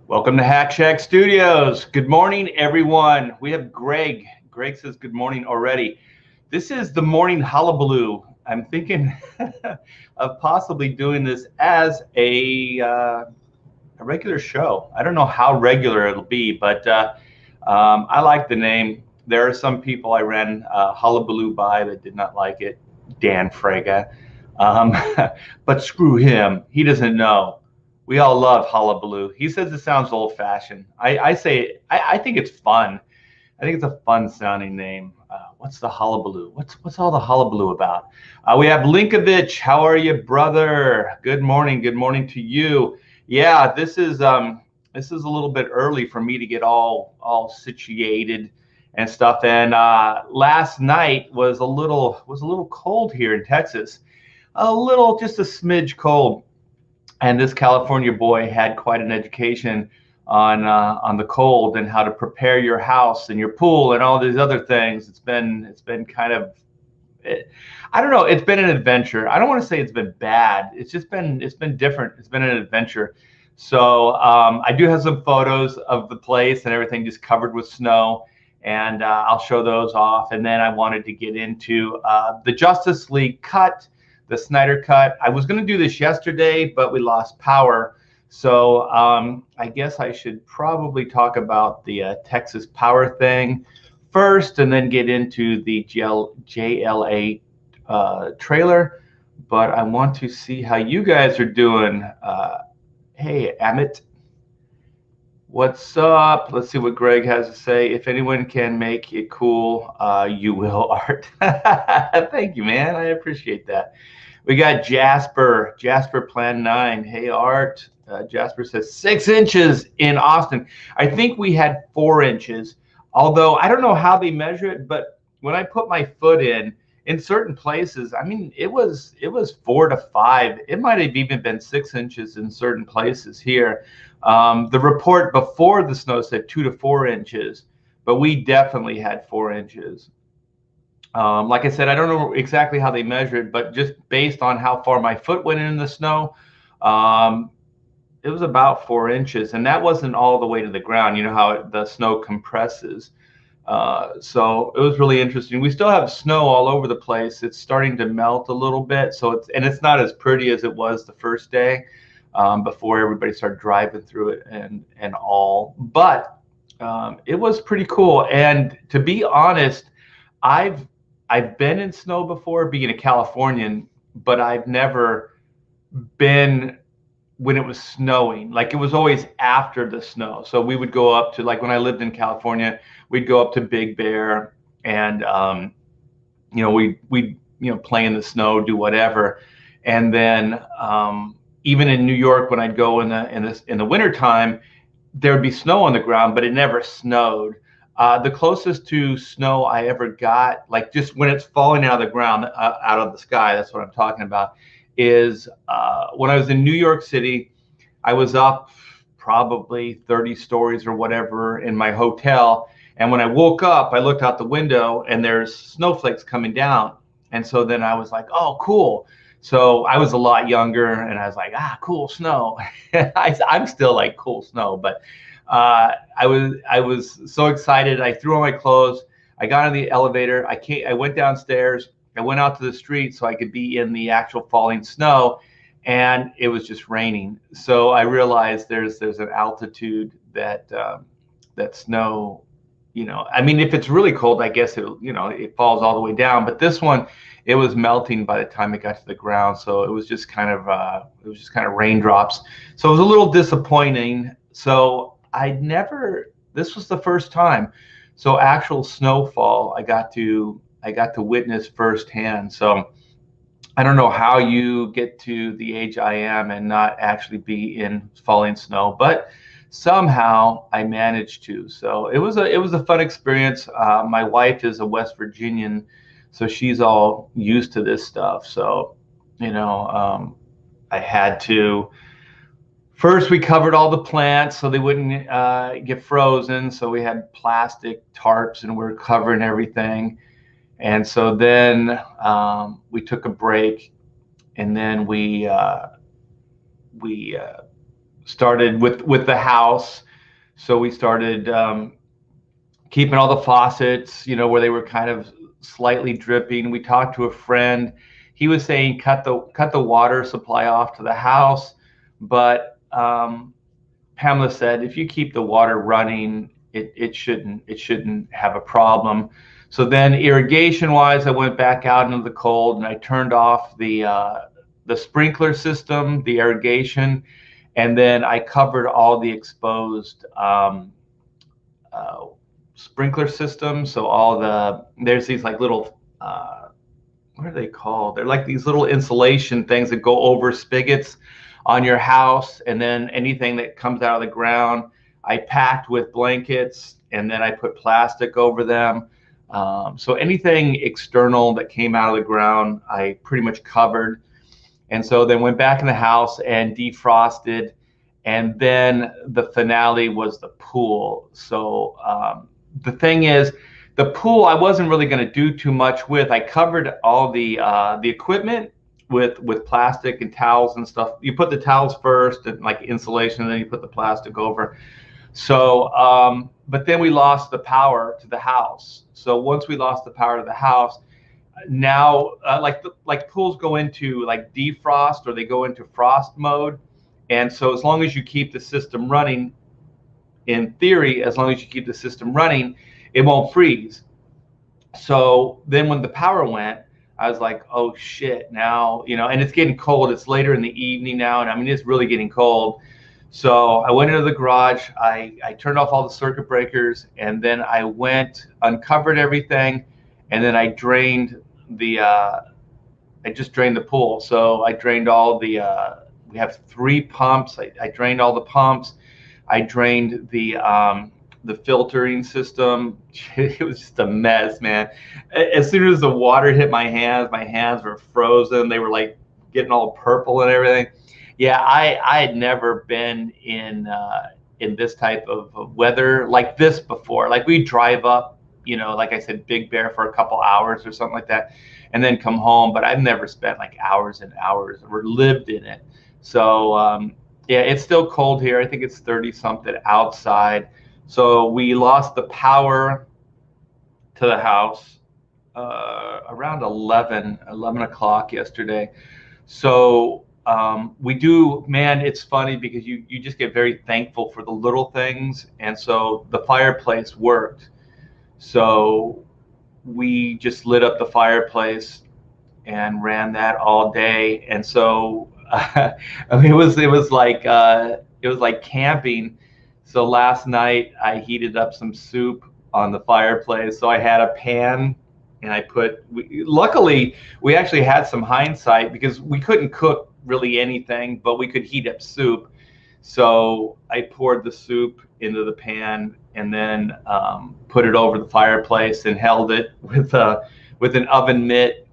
Welcome to Hack Shack Studios. Good morning, everyone. We have Greg. Greg says good morning already. This is the morning hullaballoo. I'm thinking of possibly doing this as a regular show. I don't know how regular it'll be, but I like the name. There are some people I ran hullaballoo by that did not like it. Dan Fraga. Um, but screw him. He doesn't know. We all love hullabaloo. He says it sounds old-fashioned. I say I think it's fun. I think it's a fun sounding name. What's the hullabaloo? What's all the hullabaloo about? We have Linkovich. How are you, brother? Good morning. Good morning to you. Yeah, this is a little bit early for me to get all situated and stuff. And last night was a little cold here in Texas. A little, just a smidge cold. And this California boy had quite an education on the cold and how to prepare your house and your pool and all these other things. It's been kind of I don't know. It's been an adventure. I don't want to say it's been bad. It's been different. It's been an adventure. So I do have some photos of the place and everything just covered with snow, and I'll show those off. And then I wanted to get into the Justice League cut, the Snyder cut. I was going to do this yesterday, but we lost power. So I guess I should probably talk about the Texas power thing first, and then get into the JLA trailer. But I want to see how you guys are doing. Hey, Amit, what's up? Let's see what Greg has to say. If anyone can make it cool, you will, Art. Thank you, man. I appreciate that. We got Jasper. Jasper Plan 9. Hey, Art. Jasper says 6 inches in Austin. I think we had 4 inches. Although I don't know how they measure it, but when I put my foot in certain places, I mean, it was 4 to 5. It might have even been 6 inches in certain places here. The report before the snow said 2 to 4 inches, but we definitely had 4 inches. Like I said, I don't know exactly how they measure it, but just based on how far my foot went in the snow, it was about 4 inches, and that wasn't all the way to the ground. You know how the snow compresses. So it was really interesting. We still have snow all over the place. It's starting to melt a little bit, so it's not as pretty as it was the first day, before everybody started driving through it and all. But it was pretty cool. And to be honest, I've I've been in snow before, being a Californian, but I've never been when it was snowing. Like, it was always after the snow. So we would go up to, like, when I lived in California, we'd go up to Big Bear, and we play in the snow, do whatever. And then even in New York, when I'd go in the wintertime, there would be snow on the ground, but it never snowed. The closest to snow I ever got, like just when it's falling out of the ground, out of the sky, that's what I'm talking about, is when I was in New York City. I was up probably 30 stories or whatever in my hotel. And when I woke up, I looked out the window and there's snowflakes coming down. And so then I was like, oh, cool. So I was a lot younger and I was like, cool snow. I'm still like, cool snow. But I was so excited. I threw on my clothes. I got in the elevator. I went downstairs. I went out to the street so I could be in the actual falling snow, and it was just raining. So I realized there's an altitude that that snow, I mean, if it's really cold, I guess it falls all the way down. But this one, it was melting by the time it got to the ground. So it was just kind of raindrops. So it was a little disappointing. So this was the first time. So actual snowfall, I got to witness firsthand. So I don't know how you get to the age I am and not actually be in falling snow, but somehow I managed to. So it was a fun experience. My wife is a West Virginian, so she's all used to this stuff. So I had to. First, we covered all the plants so they wouldn't get frozen. So we had plastic tarps and we're covering everything. And so then we took a break, and then we started with the house. So we started keeping all the faucets, where they were kind of slightly dripping. We talked to a friend. He was saying cut the water supply off to the house, but Pamela said if you keep the water running, it shouldn't have a problem. So then irrigation wise, I went back out into the cold and I turned off the sprinkler system, the irrigation, and then I covered all the exposed sprinkler systems. So there's these like little what are they called? They're like these little insulation things that go over spigots on your house, and then anything that comes out of the ground, I packed with blankets, and then I put plastic over them. So anything external that came out of the ground, I pretty much covered. And so then went back in the house and defrosted. And then the finale was the pool. So the thing is, the pool I wasn't really going to do too much with. I covered all the equipment with plastic and towels and stuff. You put the towels first and like insulation, and then you put the plastic over. So, but then we lost the power to the house. So once we lost the power to the house, now like pools go into like defrost, or they go into frost mode. And so as long as you keep the system running, in theory, as long as you keep the system running, it won't freeze. So then when the power went, I was like, oh shit, now, and it's getting cold. It's later in the evening now. And I mean, it's really getting cold. So I went into the garage, I turned off all the circuit breakers, and then I uncovered everything. And then I just drained the pool. So I drained all we have 3 pumps. I drained all the pumps. I drained the filtering system. It was just a mess, man. As soon as the water hit my hands were frozen. They were like getting all purple and everything. Yeah, I had never been in this type of weather like this before. Like we drive up, like I said, Big Bear for a couple hours or something like that, and then come home. But I've never spent like hours and hours or lived in it. So yeah, it's still cold here. I think it's 30 something outside. So we lost the power to the house around 11 o'clock yesterday. So we do, man, it's funny because you just get very thankful for the little things. And so the fireplace worked. So we just lit up the fireplace and ran that all day. And so I mean, it was like camping. So last night I heated up some soup on the fireplace. So I had a pan, and luckily we actually had some hindsight because we couldn't cook really anything, but we could heat up soup. So I poured the soup into the pan and then put it over the fireplace and held it with an oven mitt.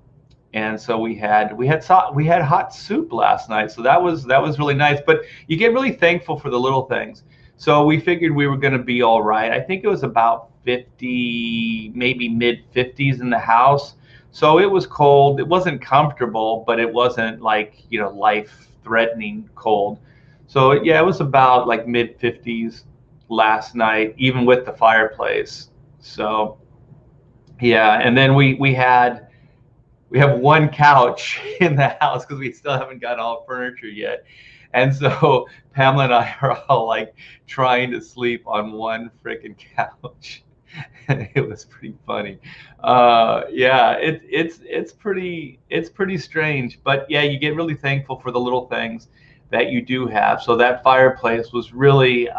And so we had hot soup last night. So that was really nice. But you get really thankful for the little things. So we figured we were going to be all right. I think it was about 50, maybe mid 50s in the house. So it was cold. It wasn't comfortable, but it wasn't like, life-threatening cold. So yeah, it was about like mid 50s last night, even with the fireplace. So yeah, and then we have one couch in the house because we still haven't got all furniture yet. And so Pamela and I are all like trying to sleep on one freaking couch. It was pretty funny. Yeah, it's pretty strange. But yeah, you get really thankful for the little things that you do have. So that fireplace was really,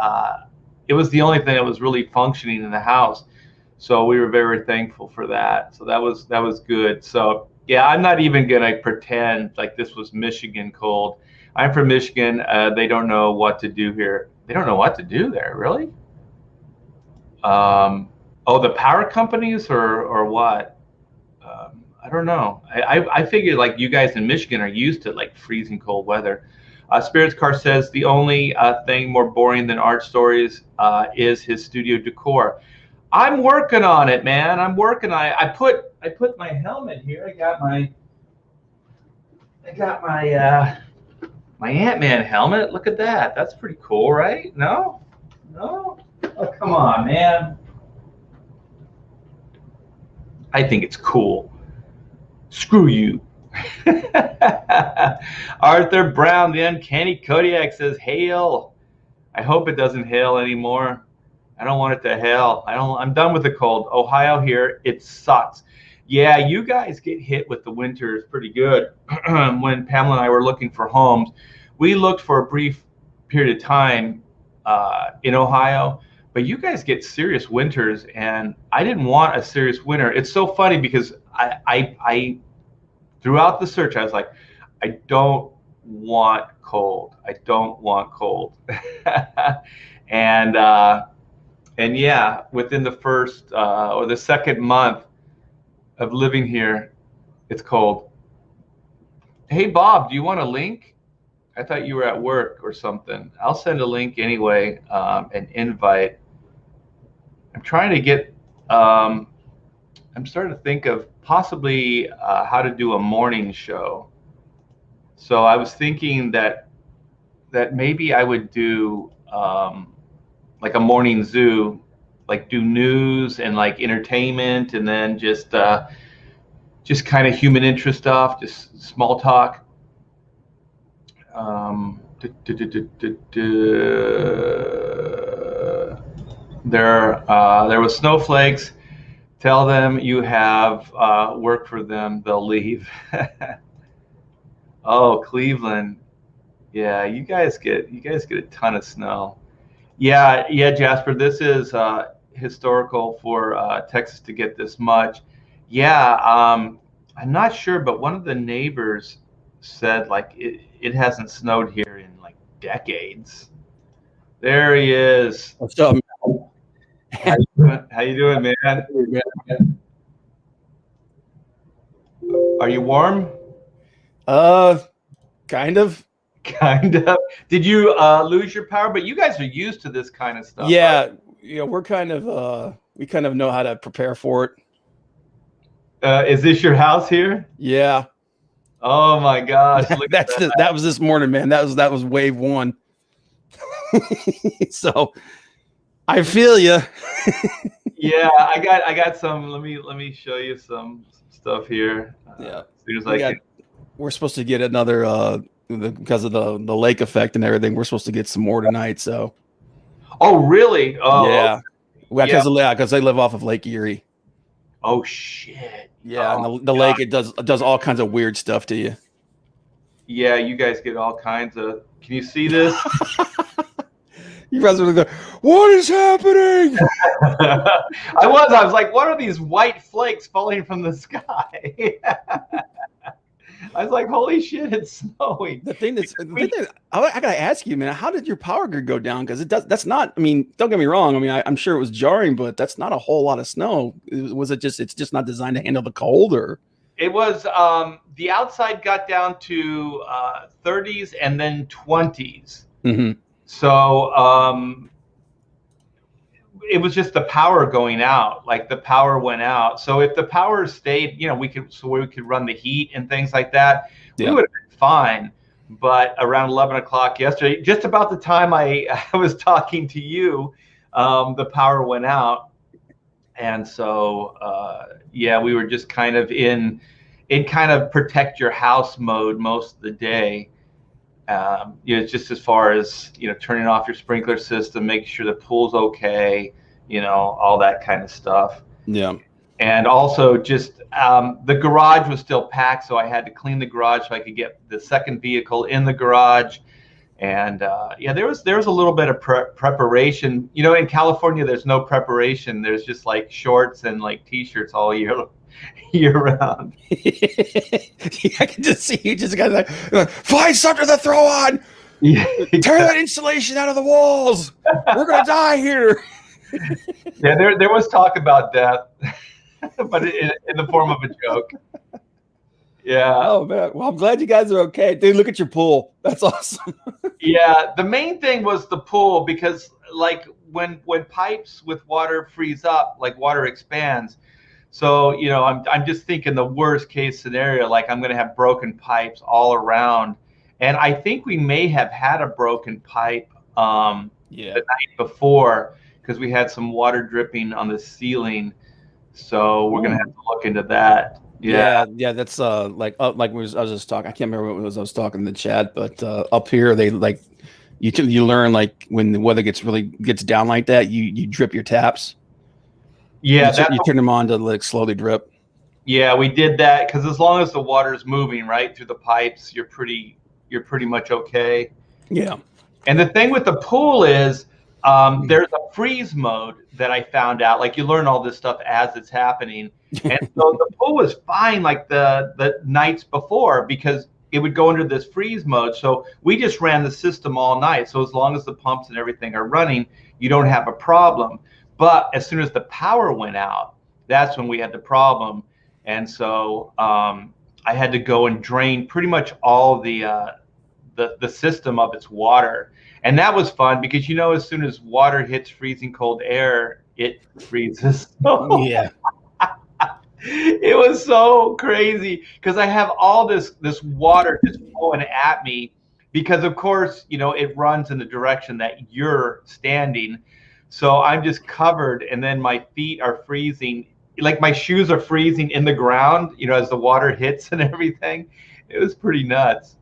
it was the only thing that was really functioning in the house. So we were very thankful for that. So that was good. So yeah, I'm not even gonna pretend like this was Michigan cold. I'm from Michigan. They don't know what to do here. They don't know what to do there, really? Oh, the power companies or what? I don't know. I figured like you guys in Michigan are used to like freezing cold weather. Spirits Car says the only thing more boring than art stories is his studio decor. I'm working on it, man. I'm working on it. I put my helmet here. I got my My Ant-Man helmet. Look at that. That's pretty cool, right? No? No? Oh, come on, man. I think it's cool. Screw you. Arthur Brown, the Uncanny Kodiak says, hail. I hope it doesn't hail anymore. I don't want it to hail. I'm done with the cold. Ohio here, it sucks. Yeah, you guys get hit with the winters pretty good. When Pamela and I were looking for homes, we looked for a brief period of time in Ohio, but you guys get serious winters, and I didn't want a serious winter. It's so funny because I throughout the search, I was like, I don't want cold. I don't want cold. And yeah, within the first or the second month of living here, it's cold. Hey, Bob, do you want a link? I thought you were at work or something. I'll send a link anyway, an invite. I'm trying to get, I'm starting to think of possibly how to do a morning show. So I was thinking that maybe I would do like a morning zoo, like do news and like entertainment, and then just kind of human interest stuff, just small talk. There was snowflakes. Tell them you have work for them. They'll leave. Oh, Cleveland. Yeah, you guys get a ton of snow. Yeah, Jasper. This is historical for Texas to get this much. Yeah, I'm not sure, but one of the neighbors said like it hasn't snowed here in like decades. There he is. What's up? How you doing, man? Are you warm? Kind of. Kind of. Did you lose your power? But you guys are used to this kind of stuff. Yeah, right? we're kind of we kind of know how to prepare for it. Is this your house here? Yeah. Oh my gosh! That was this morning, man. That was wave one. So I feel you. Yeah, I got some. Let me show you some stuff here. Yeah. As soon as we're supposed to get another because of the lake effect and everything. We're supposed to get some more tonight. So. Oh really? Oh yeah. Because they live off of Lake Erie. Oh shit. Yeah, and the lake, it does all kinds of weird stuff to you. Yeah, you guys get all kinds of. Can you see this? You guys are like, what is happening? I was like, what are these white flakes falling from the sky? I was like, holy shit, it's snowing. The thing I gotta ask you, man, how did your power grid go down? Because that's not, I mean, don't get me wrong. I mean, I'm sure it was jarring, but that's not a whole lot of snow. It's just not designed to handle the cold, or? It was, the outside got down to 30s and then 20s. Mm-hmm. So it was just the power going out. Like the power went out. So if the power stayed, we could run the heat and things like that. Yeah. We would have been fine. But around 11 o'clock yesterday, just about the time I was talking to you, the power went out. And so, we were just kind of in kind of protect your house mode most of the day. Just as far as, turning off your sprinkler system, making sure the pool's okay, all that kind of stuff. Yeah. And also just the garage was still packed, so I had to clean the garage so I could get the second vehicle in the garage. And there was a little bit of preparation. In California, there's no preparation. There's just like shorts and like t-shirts all year round. I can just see you just got like, find something to throw on. Yeah, tear that insulation out of the walls. We're gonna die here. Yeah, there was talk about death, but in the form of a joke. Yeah. Oh man. Well, I'm glad you guys are okay, dude. Look at your pool. That's awesome. Yeah, the main thing was the pool, because like when pipes with water freeze up, like water expands. So, I'm just thinking the worst case scenario, like I'm going to have broken pipes all around. And I think we may have had a broken pipe the Yeah. night before because we had some water dripping on the ceiling. So we're gonna have to look into that. Yeah, that's like I was just talking. I can't remember what it was I was talking in the chat, but up here they like you learn like when the weather gets down like that, you drip your taps. Yeah, you turn them on to like slowly drip. Yeah, we did that because as long as the water's moving right through the pipes, you're pretty much okay. Yeah. And the thing with the pool is there's a freeze mode that I found out. Like you learn all this stuff as it's happening. And so the pool was fine like the nights before because it would go into this freeze mode. So we just ran the system all night. So as long as the pumps and everything are running, you don't have a problem. But as soon as the power went out, that's when we had the problem. And so I had to go and drain pretty much all the system of its water. And that was fun because, you know, as soon as water hits freezing cold air, it freezes. Yeah. It was so crazy because I have all this water just flowing at me because, of course, you know, it runs in the direction that you're standing. So I'm just covered, and then my feet are freezing. Like my shoes are freezing in the ground, you know, as the water hits and everything. It was pretty nuts.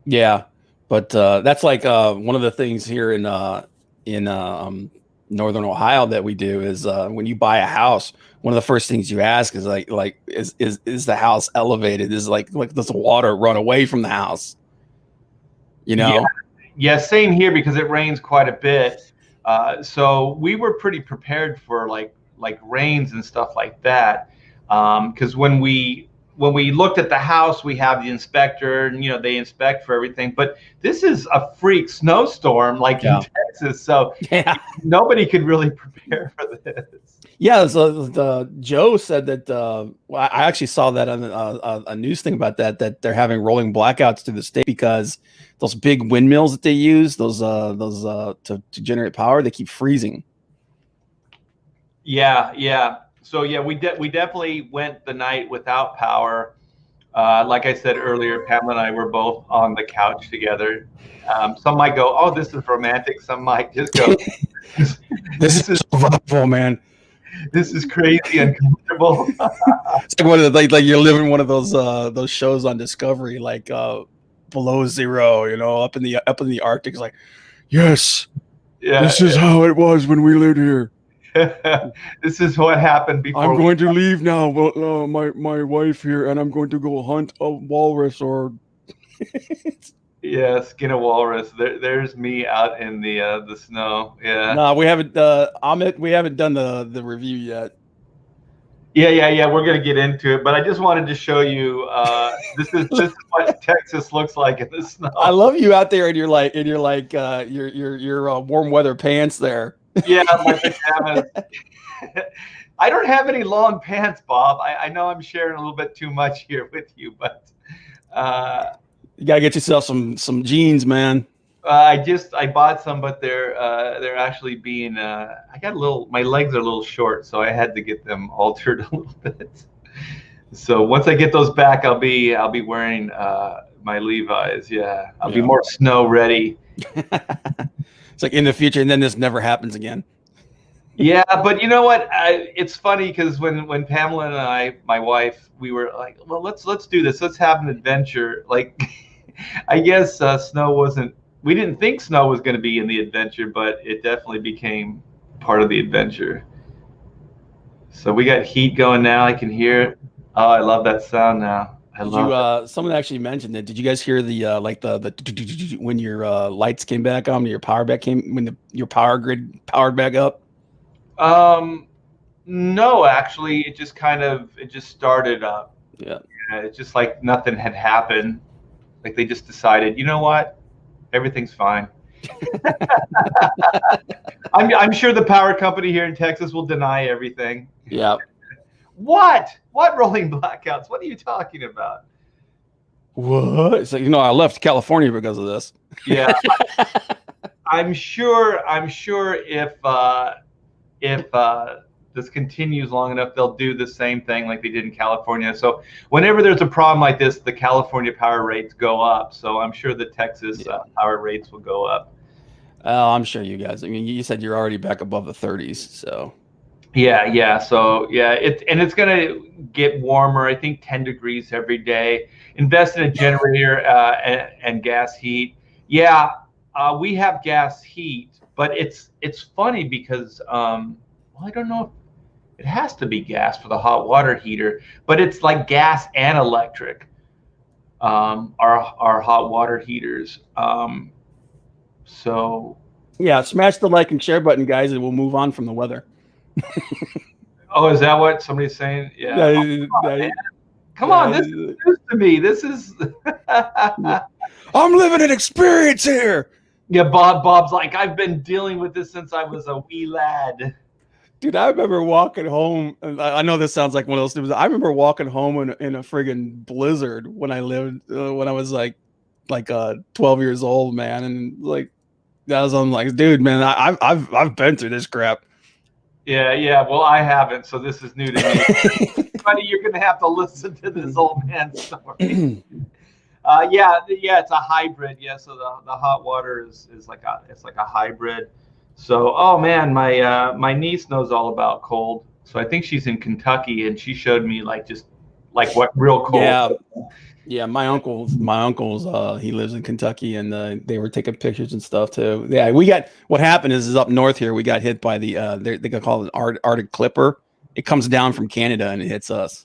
Yeah, but that's like one of the things here in Northern Ohio that we do is when you buy a house, one of the first things you ask is is the house elevated? Is like does the water run away from the house? You know? Yeah, same here because it rains quite a bit. So we were pretty prepared for like rains and stuff like that. Because when we looked at the house, we have the inspector, and you know they inspect for everything. But this is a freak snowstorm, like in Texas, so nobody could really prepare for this. Yeah, so Joe said that. I actually saw that on a news thing about that they're having rolling blackouts through the state because those big windmills that they use, those to generate power, they keep freezing. Yeah. So yeah, we definitely went the night without power. Like I said earlier, Pamela and I were both on the couch together. Some might go, "Oh, this is romantic." Some might just go, "This is survival, man. This is crazy uncomfortable." It's like one of the like you're living one of those shows on Discovery, like Below Zero, you know, up in the Arctic. It's like, yes, this is how it was when we lived here. This is what happened before. I'm going to leave now. Well, my wife here, and I'm going to go hunt a walrus or. Yeah, skin a walrus. There's me out in the snow. Yeah. No, we haven't. Amit, we haven't done the review yet. Yeah. We're gonna get into it, but I just wanted to show you. This is what Texas looks like in the snow. I love you out there, and you're like your warm weather pants there. Yeah, my pajamas. I don't have any long pants, Bob. I know I'm sharing a little bit too much here with you, but you gotta get yourself some jeans, man. I bought some, but they're actually being my legs are a little short, so I had to get them altered a little bit. So once I get those back, I'll be wearing my Levi's. Yeah, I'll be more snow ready. It's like in the future, and then this never happens again. Yeah, but you know what? It's funny because when Pamela and I, my wife, we were like, well, let's do this. Let's have an adventure. Like, I guess snow wasn't. We didn't think snow was going to be in the adventure, but it definitely became part of the adventure. So we got heat going now. I can hear it. Oh, I love that sound now. Someone actually mentioned it. Did you guys hear the when your lights came back on, your power back came when your power grid powered back up? No, actually, it just started up. Yeah, it's just like nothing had happened. Like they just decided, you know what, everything's fine. I'm sure the power company here in Texas will deny everything. Yeah. What rolling blackouts? What are you talking about? What? It's like, I left California because of this. Yeah. I'm sure if this continues long enough, they'll do the same thing like they did in California. So whenever there's a problem like this, the California power rates go up. So I'm sure the Texas power rates will go up. I'm sure you guys. I mean, you said you're already back above the 30s, so. Yeah. So yeah, it's gonna get warmer. I think 10 degrees every day. Invest in a generator and gas heat. Yeah, we have gas heat, but it's funny because well, I don't know if it has to be gas for the hot water heater, but it's like gas and electric. Our hot water heaters. So yeah, smash the like and share button, guys, and we'll move on from the weather. Oh, is that what somebody's saying? Yeah. Come on, this is news to me. This is I'm living an experience here. Yeah, Bob's like, I've been dealing with this since I was a wee lad. Dude, I remember walking home. I know this sounds like one of those things. I remember walking home in a friggin' blizzard when I lived when I was like 12 years old, man, and like I'm like, dude, man, I've been through this crap. Yeah. Well, I haven't, so this is new to me. Buddy, you're gonna have to listen to this old man's story. Yeah, it's a hybrid. Yeah, so the hot water is like a hybrid. So, oh man, my niece knows all about cold. So I think she's in Kentucky, and she showed me just what real cold. Yeah. My uncle's he lives in Kentucky, and they were taking pictures and stuff too. Yeah, what happened is up north here we got hit by the they call it an Arctic Clipper. It comes down from Canada and it hits us.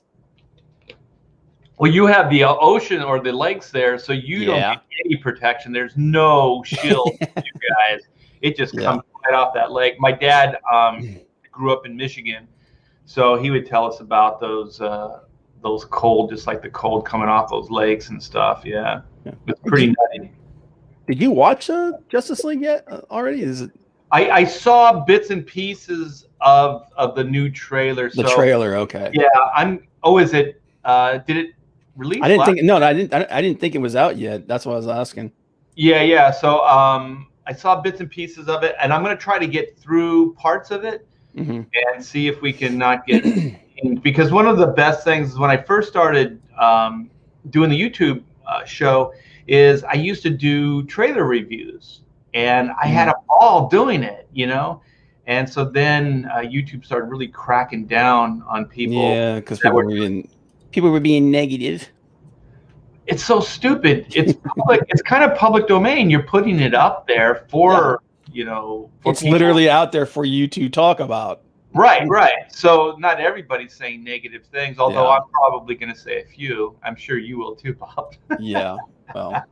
Well, you have the ocean or the lakes there, so you don't get any protection. There's no shield for you guys. It just comes right off that lake. My dad grew up in Michigan, so he would tell us about those cold, just like the cold coming off those lakes and stuff. Yeah. It's pretty nutty. Did you watch Justice League yet already? Is it? I saw bits and pieces of the new trailer. The trailer, okay. Yeah, is it? Did it release? I didn't think it was out yet. That's what I was asking. Yeah. So I saw bits and pieces of it, and I'm going to try to get through parts of it and see if we can not get. Because one of the best things is when I first started doing the YouTube show is I used to do trailer reviews, and I had a ball doing it, and so then YouTube started really cracking down on people. Yeah, because people were being negative. It's so stupid. It's public. It's kind of public domain. You're putting it up there for it's people. Literally out there for you to talk about. Right. So not everybody's saying negative things, although I'm probably going to say a few. I'm sure you will too, Bob. Yeah. Well,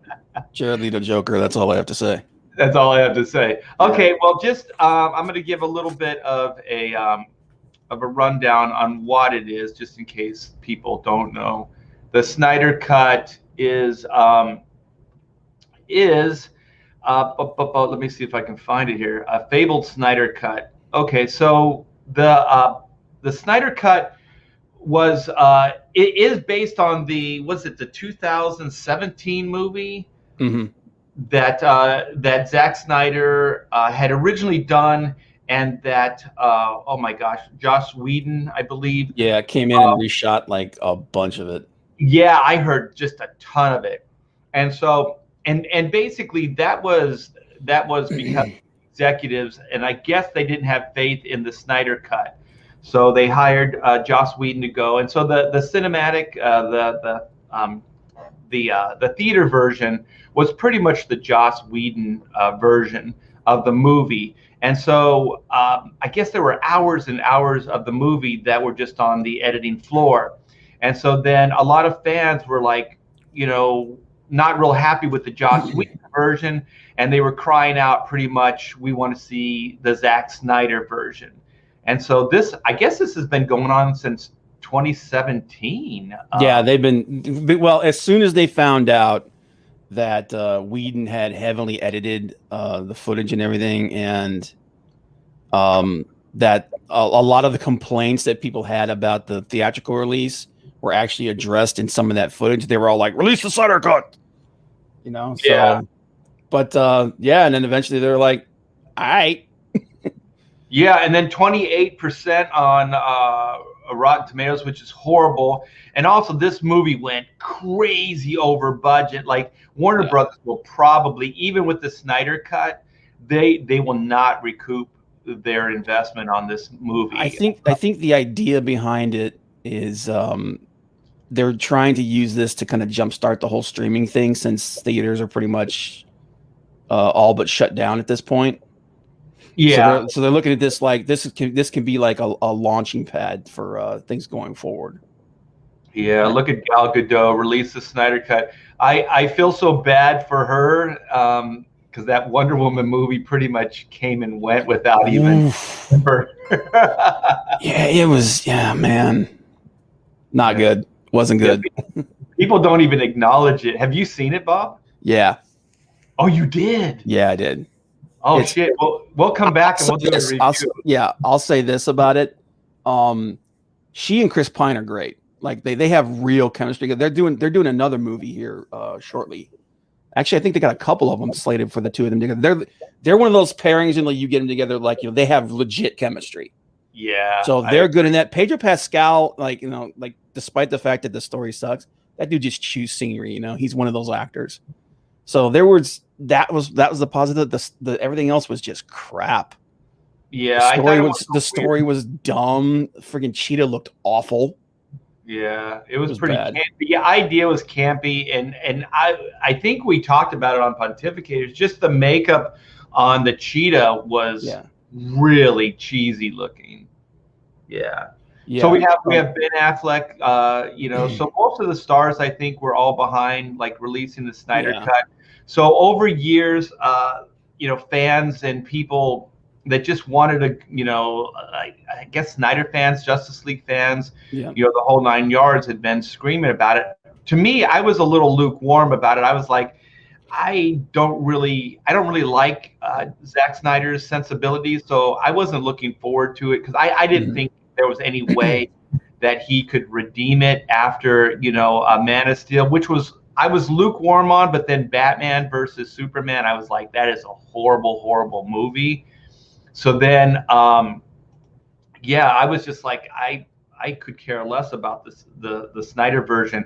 Jared Leto Joker. That's all I have to say. That's all I have to say. Okay. Well, just I'm going to give a little bit of a rundown on what it is, just in case people don't know. The Snyder Cut is let me see if I can find it here. A fabled Snyder Cut. Okay, so the Snyder Cut was it is based on the 2017 movie that Zack Snyder had originally done, and that oh my gosh, Joss Whedon, I believe. Yeah, came in and reshot like a bunch of it. Yeah, I heard just a ton of it, and so and basically that was because executives, and I guess they didn't have faith in the Snyder Cut, so they hired Joss Whedon to go, and so the cinematic the theater version was pretty much the Joss Whedon version of the movie. And so I guess there were hours and hours of the movie that were just on the editing floor. And so then a lot of fans were like, not real happy with the Joss Whedon version. And they were crying out pretty much, we want to see the Zack Snyder version. And so I guess this has been going on since 2017. Yeah, they've been, well, as soon as they found out that Whedon had heavily edited the footage and everything, and that a lot of the complaints that people had about the theatrical release were actually addressed in some of that footage. They were all like, release the Snyder Cut, So, yeah. But and then eventually they're like, all right. Yeah, and then 28% on Rotten Tomatoes, which is horrible. And also, this movie went crazy over budget. Like Warner Brothers will probably, even with the Snyder cut, they will not recoup their investment on this movie. I think the idea behind it is they're trying to use this to kind of jumpstart the whole streaming thing, since theaters are pretty much all but shut down at this point. Yeah. So they're looking at this like this can be like a launching pad for things going forward. Yeah, look at Gal Gadot release the Snyder cut. I feel so bad for her because that Wonder Woman movie pretty much came and went without even her. Yeah, it was. Yeah, man, not good. Wasn't good. People don't even acknowledge it. Have you seen it, Bob? Yeah. Oh, you did? Yeah, I did. Oh, shit. Well, we'll come back and we'll do a review. I'll say this about it. She and Chris Pine are great. Like they have real chemistry. They're doing another movie here shortly. Actually, I think they got a couple of them slated for the two of them together. They're one of those pairings, and like you get them together, like they have legit chemistry. Yeah. So they're good in that. Pedro Pascal, like despite the fact that the story sucks, that dude just chews scenery. He's one of those actors. So that was the positive. The everything else was just crap. Yeah, the story was dumb. Friggin' Cheetah looked awful. Yeah, it was pretty bad. campy. The idea was campy, and I think we talked about it on Pontificators. Just the makeup on the cheetah was really cheesy looking. Yeah. So we have Ben Affleck. So most of the stars I think were all behind like releasing the Snyder cut. So over years, fans and people that just wanted to, I guess Snyder fans, Justice League fans, the whole 9 yards had been screaming about it. To me, I was a little lukewarm about it. I was like, I don't really like Zack Snyder's sensibilities, so I wasn't looking forward to it because I didn't think there was any way that he could redeem it after, Man of Steel, which was I was lukewarm on, but then Batman versus Superman, I was like, that is a horrible, horrible movie. So then, I was just like, I could care less about the Snyder version.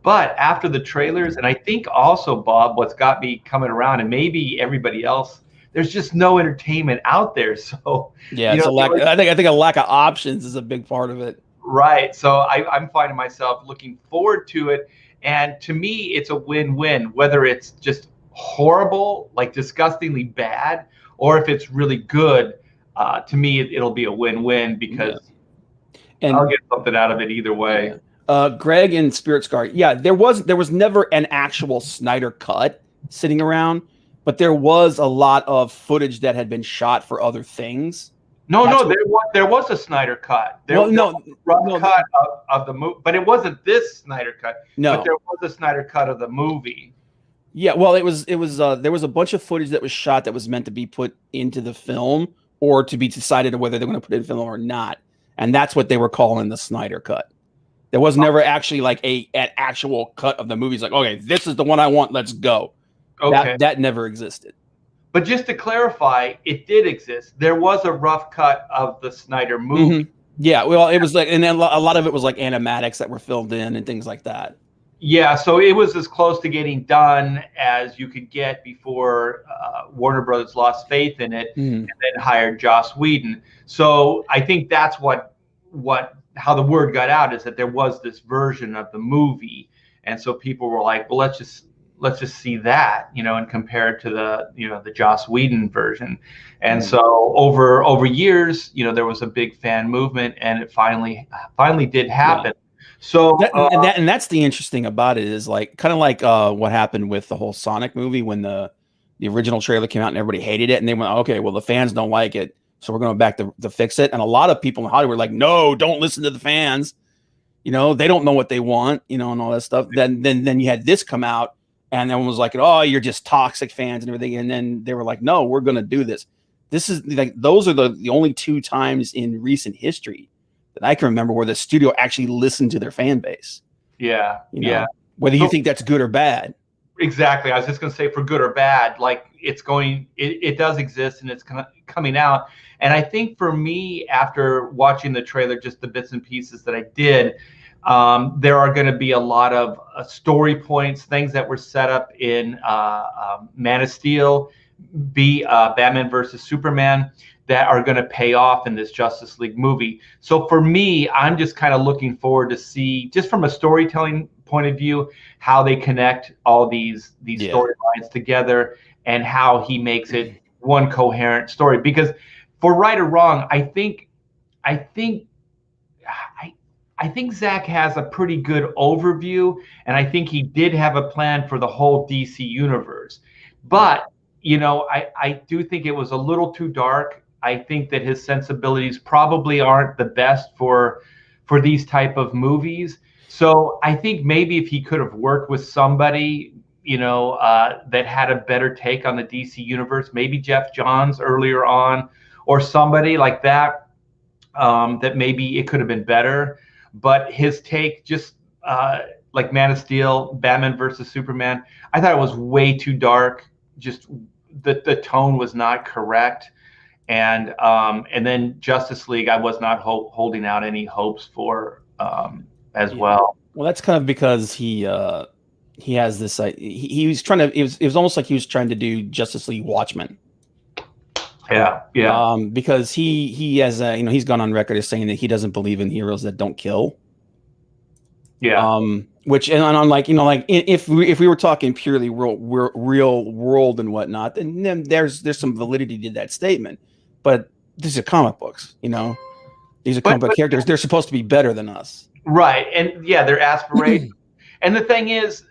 But after the trailers, and I think also, Bob, what's got me coming around, and maybe everybody else, there's just no entertainment out there. So it's a lack. I think a lack of options is a big part of it. Right. So I'm finding myself looking forward to it. And to me, it's a win-win, whether it's just horrible, like disgustingly bad, or if it's really good. To me, it'll be a win-win because I'll get something out of it either way. Greg and Spirit Scar. Yeah, there was never an actual Snyder cut sitting around, but there was a lot of footage that had been shot for other things. There was a Snyder cut. There was a cut of the movie, but it wasn't this Snyder cut. No, but there was a Snyder cut of the movie. Yeah, well, it was there was a bunch of footage that was shot that was meant to be put into the film or to be decided whether they're going to put it in film or not, and that's what they were calling the Snyder cut. There was never actually like an actual cut of the movie. It's like, okay, this is the one I want. Let's go. Okay, that never existed. But just to clarify, it did exist. There was a rough cut of the Snyder movie. Yeah, well, it was like, and then a lot of it was like animatics that were filled in and things like that. Yeah, so it was as close to getting done as you could get before Warner Brothers lost faith in it and then hired Joss Whedon. So I think that's how the word got out, is that there was this version of the movie, and so people were like, well, let's just see that, and compare it to the Joss Whedon version. And so over years, there was a big fan movement, and it finally did happen. Yeah. So and that's the interesting about it, is like kind of like what happened with the whole Sonic movie when the original trailer came out and everybody hated it, and they went, okay, well, the fans don't like it, so we're going back to fix it. And a lot of people in Hollywood were like, no, don't listen to the fans. They don't know what they want, and all that stuff. Then you had this come out, and everyone was like, oh, you're just toxic fans and everything. And then they were like, no, we're going to do this. This is like, those are the only two times in recent history that I can remember where the studio actually listened to their fan base. Yeah. Whether you think that's good or bad. Exactly. I was just going to say, for good or bad, like it does exist and it's coming out. And I think for me, after watching the trailer, just the bits and pieces that I did, there are going to be a lot of story points, things that were set up in Man of Steel, Batman versus Superman, that are going to pay off in this Justice League movie. So for me, I'm just kind of looking forward to see, just from a storytelling point of view, how they connect all these storylines together and how he makes it one coherent story. Because for right or wrong, I think Zach has a pretty good overview, and I think he did have a plan for the whole DC universe. But I do think it was a little too dark. I think that his sensibilities probably aren't the best for these type of movies. So I think maybe if he could have worked with somebody, that had a better take on the DC universe, maybe Jeff Johns earlier on, or somebody like that, that maybe it could have been better. But his take, just like Man of Steel, Batman versus Superman, I thought it was way too dark. Just the tone was not correct. And then Justice League, I was not holding out any hopes for as well. Well, that's kind of because he has this. He was trying to. It was almost like he was trying to do Justice League Watchmen. Yeah. Because he has he's gone on record as saying that he doesn't believe in heroes that don't kill. Yeah. Which, and I'm like, if we were talking purely real world and whatnot, then there's some validity to that statement. But these are comic books, these are comic book characters. They're supposed to be better than us. Right. And yeah, they're aspirations. And the thing is,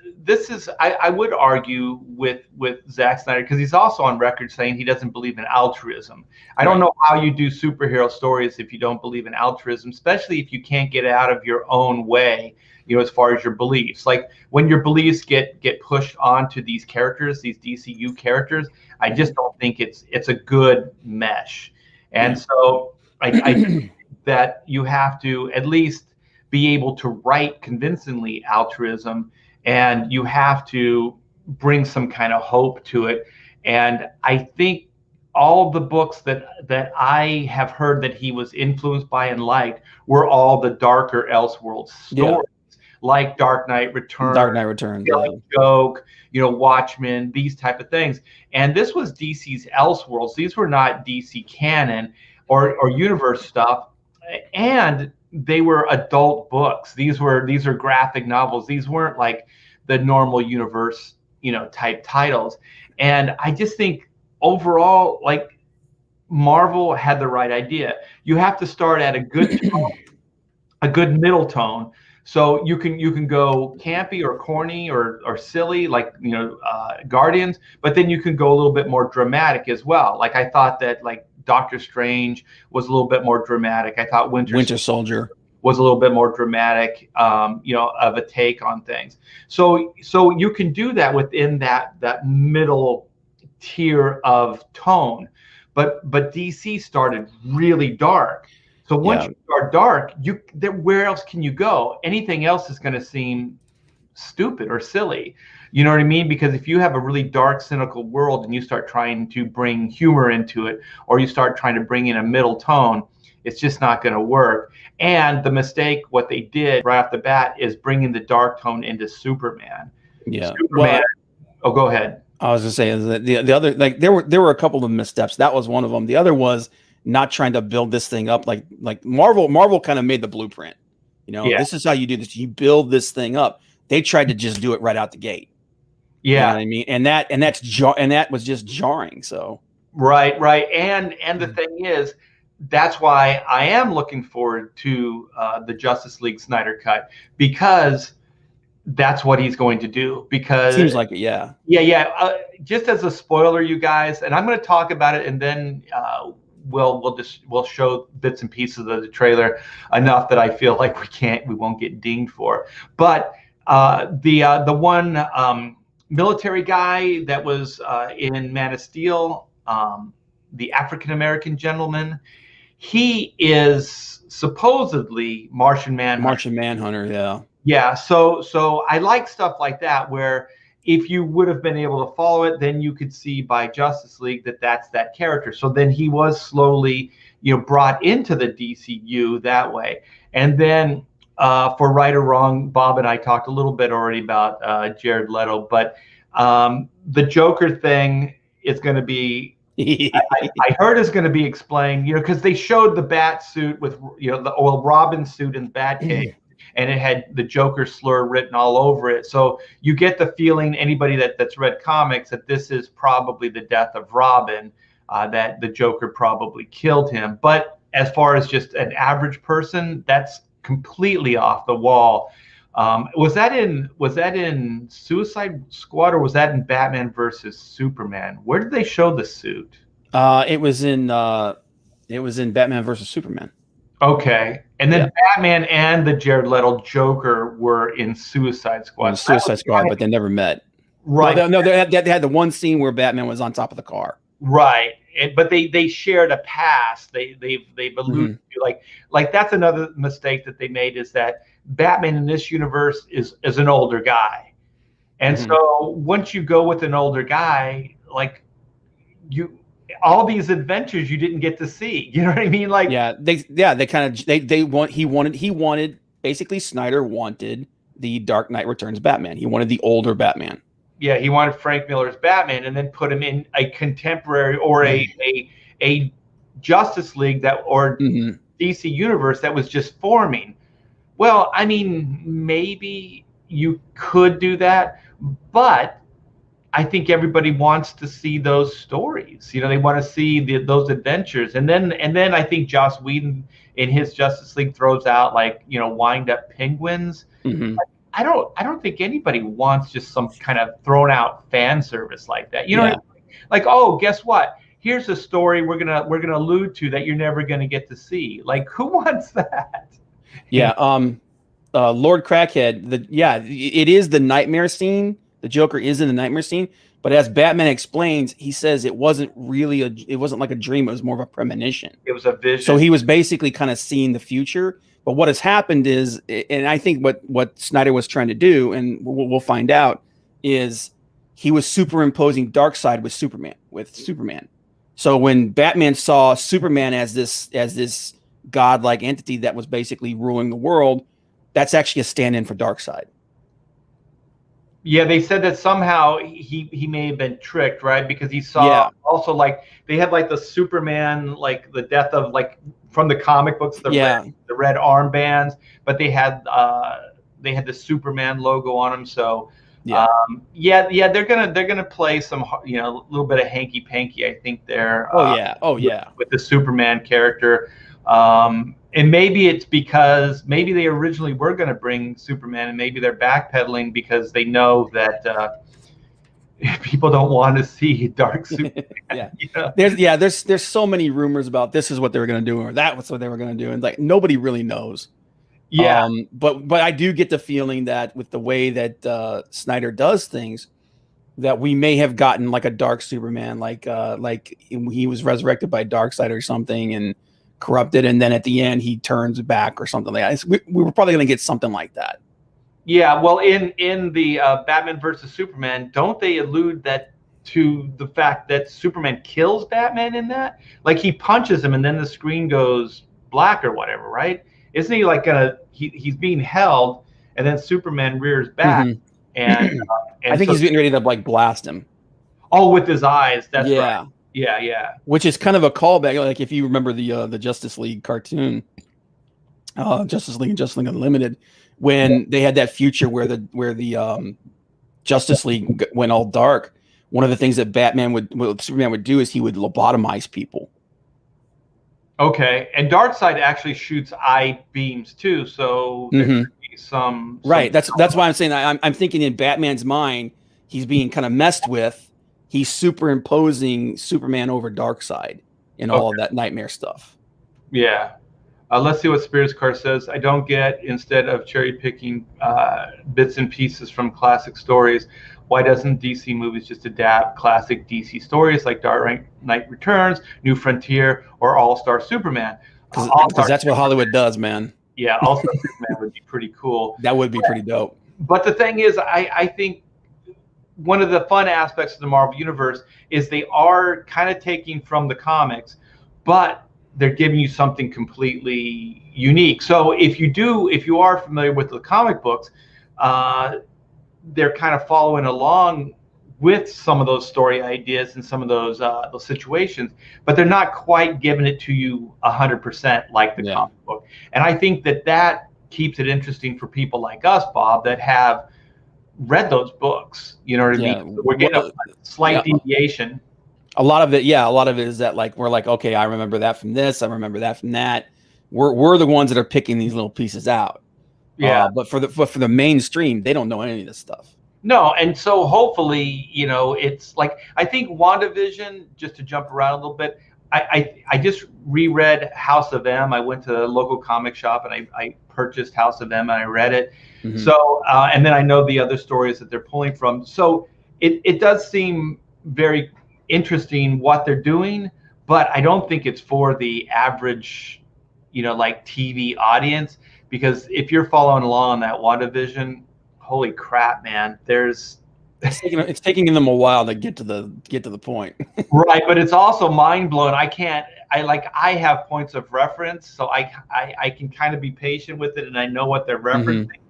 I would argue with Zack Snyder, because he's also on record saying he doesn't believe in altruism. I don't know how you do superhero stories if you don't believe in altruism, especially if you can't get out of your own way, as far as your beliefs. Like when your beliefs get pushed onto these characters, these DCU characters, I just don't think it's a good mesh. And so I think that you have to at least be able to write convincingly altruism, and you have to bring some kind of hope to it. And I think all the books that I have heard that he was influenced by and liked were all the darker Elseworlds stories, like Dark Knight Returns, Joke, Watchmen, these type of things. And this was DC's Elseworlds. These were not DC canon or universe stuff. And they were adult books. These are graphic novels. These weren't like the normal universe, type titles. And I just think overall, like, Marvel had the right idea. You have to start at a good tone, a good middle tone. So you can go campy or corny or silly, like Guardians, but then you can go a little bit more dramatic as well. Like I thought that like Doctor Strange was a little bit more dramatic. I thought Winter Soldier was a little bit more dramatic, of a take on things. So you can do that within that middle tier of tone. But DC started really dark. So once you start dark, where else can you go? Anything else is going to seem stupid or silly. You know what I mean? Because if you have a really dark, cynical world and you start trying to bring humor into it, or you start trying to bring in a middle tone, it's just not going to work. And the mistake, what they did right off the bat, is bringing the dark tone into Superman. Yeah. Superman. Oh, go ahead. I was just saying that the other, like, there were a couple of missteps. That was one of them. The other was not trying to build this thing up like Marvel kind of made the blueprint. This is how you do this. You build this thing up. They tried to just do it right out the gate. Yeah. You know what I mean? And that was just jarring. So right. And the thing is, that's why I am looking forward to the Justice League Snyder cut, because that's what he's going to do. Because seems like it, yeah. Just as a spoiler, you guys, and I'm going to talk about it, and then we'll show bits and pieces of the trailer enough that I feel like we won't get dinged for. But the one military guy that was in Man of Steel, the African American gentleman, he is supposedly Martian Manhunter. Yeah. Yeah. So I like stuff like that, where if you would have been able to follow it, then you could see by Justice League that that's that character. So then he was slowly, brought into the DCU that way. And then for right or wrong, Bob and I talked a little bit already about Jared Leto, but the Joker thing is going to be, I heard is going to be explained, because they showed the bat suit with, the Robin suit and Batcave. And it had the Joker slur written all over it. So you get the feeling, anybody that's read comics, that this is probably the death of Robin, that the Joker probably killed him. But as far as just an average person, that's completely off the wall. Was that in Suicide Squad, or was that in Batman versus Superman? Where did they show the suit? It was in Batman versus Superman. Okay. And then Batman and the Jared Leto Joker were in Suicide Squad. But they never met. Right. No, they had the one scene where Batman was on top of the car. Right. But they shared a past. They've alluded to, like that's another mistake that they made, is that Batman in this universe is an older guy. And so once you go with an older guy, like all these adventures you didn't get to see. You know what I mean? Like, he wanted basically, Snyder wanted the Dark Knight Returns Batman. He wanted the older Batman. Yeah, he wanted Frank Miller's Batman, and then put him in a contemporary or a Justice League or DC universe that was just forming. Well, I mean, maybe you could do that, but I think everybody wants to see those stories. They want to see those adventures. And then I think Joss Whedon in his Justice League throws out wind up penguins. I don't think anybody wants just some kind of thrown out fan service like that. You know what I mean? Like, oh, guess what? Here's a story we're gonna allude to that you're never gonna get to see. Like, who wants that? Yeah. Lord Crackhead, it is the nightmare scene. The Joker is in the nightmare scene, but as Batman explains, he says it wasn't like a dream. It was more of a premonition. It was a vision. So he was basically kind of seeing the future. But what has happened is, and I think what Snyder was trying to do, and we'll find out, is he was superimposing Darkseid with Superman. So when Batman saw Superman as this godlike entity that was basically ruling the world, that's actually a stand-in for Darkseid. Yeah, they said that somehow he may have been tricked, right? Because he saw also, like, they had like the Superman, like the death of, like, from the comic books, the red armbands, but they had the Superman logo on them. So they're gonna play some, a little bit of hanky panky, I think there. With the Superman character. And maybe it's because maybe they originally were going to bring Superman, and maybe they're backpedaling because they know that people don't want to see dark Superman. There's so many rumors about this is what they were going to do, or that was what they were going to do, and like nobody really knows. Yeah. But I do get the feeling that with the way that Snyder does things, that we may have gotten like a dark Superman, like he was resurrected by Darkseid or something, and corrupted, and then at the end he turns back or something like that. We were probably going to get something like that. Yeah, well, in the Batman versus Superman, don't they allude that to the fact that Superman kills Batman in that? Like, he punches him and then the screen goes black or whatever, right? Isn't he like he's being held, and then Superman rears back, and I think he's getting ready to like blast him. Oh, with his eyes. That's right. Yeah. Which is kind of a callback. Like, if you remember the Justice League cartoon, Justice League and Justice League Unlimited, when they had that future where the Justice League went all dark, one of the things that Superman would do is he would lobotomize people. Okay, and Darkseid actually shoots eye beams too, so there should be some right. That's why I'm saying I'm thinking in Batman's mind, he's being kind of messed with. He's superimposing Superman over Darkseid and all of that nightmare stuff. Yeah. Let's see what Spirits Car says. I don't get, instead of cherry picking bits and pieces from classic stories, why doesn't DC movies just adapt classic DC stories like Dark Knight Returns, New Frontier, or All-Star Superman? Because that's what Hollywood does, man. Yeah, All-Star Superman would be pretty cool. That would be pretty dope. But the thing is, I think one of the fun aspects of the Marvel Universe is they are kind of taking from the comics, but they're giving you something completely unique. So if you are familiar with the comic books, they're kind of following along with some of those story ideas and some of those situations, but they're not quite giving it to you 100% like the comic book. And I think that keeps it interesting for people like us, Bob, that have read those books. You know what I mean? So we're getting a slight deviation. A lot of it is that like we're like, okay, I remember that from this, I remember that from that. We're the ones that are picking these little pieces out. Yeah. But for the mainstream, they don't know any of this stuff. No, and so hopefully, it's like, I think WandaVision, just to jump around a little bit, I just reread House of M. I went to the local comic shop and I purchased House of M and I read it. Mm-hmm. So, and then I know the other stories that they're pulling from. So it does seem very interesting what they're doing, but I don't think it's for the average, like TV audience, because if you're following along on that WandaVision, holy crap, man, it's taking them a while to get to the point. Right, but it's also mind blowing. I have points of reference, so I can kind of be patient with it, and I know what they're referencing. Mm-hmm.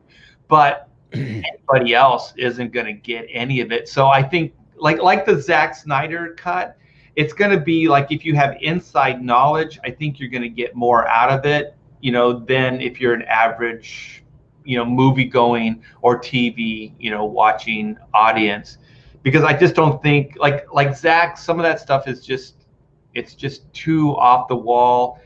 But anybody else isn't going to get any of it. So I think like the Zack Snyder cut, it's going to be like, if you have inside knowledge, I think you're going to get more out of it, than if you're an average, movie going or TV, watching audience. Because I just don't think like Zach, some of that stuff is it's just too off the wall.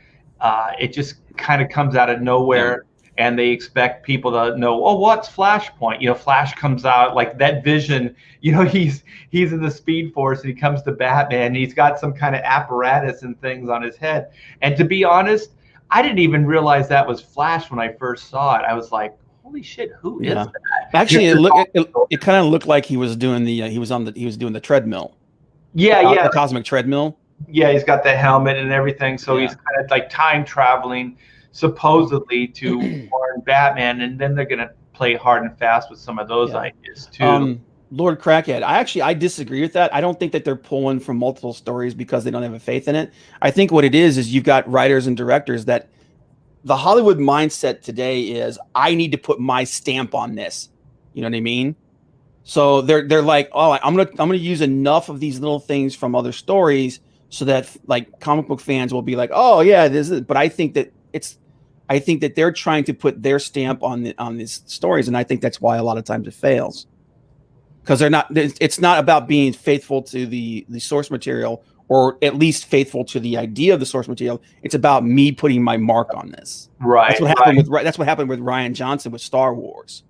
It just kind of comes out of nowhere. And they expect people to know, oh, what's Flashpoint? Flash comes out like that Vision, he's in the Speed Force and he comes to Batman and he's got some kind of apparatus and things on his head. And to be honest, I didn't even realize that was Flash when I first saw it. I was like, holy shit, who is that? Actually, it kind of looked like he was doing he was doing the treadmill. Yeah, the cosmic treadmill. Yeah, he's got the helmet and everything, so he's kind of like time traveling, supposedly, to warn Batman, and then they're gonna play hard and fast with some of those ideas too. Lord Crackhead, I disagree with that. I don't think that they're pulling from multiple stories because they don't have a faith in it. I think what it is you've got writers and directors that the Hollywood mindset today is, I need to put my stamp on this. You know what I mean? So they're like, oh, I'm gonna use enough of these little things from other stories so that like comic book fans will be like, oh yeah, this is. But I think that they're trying to put their stamp on these stories, and I think that's why a lot of times it fails, because it's not about being faithful to the source material, or at least faithful to the idea of the source material. It's about me putting my mark on this. Right. That's what happened with Rian Johnson with Star Wars.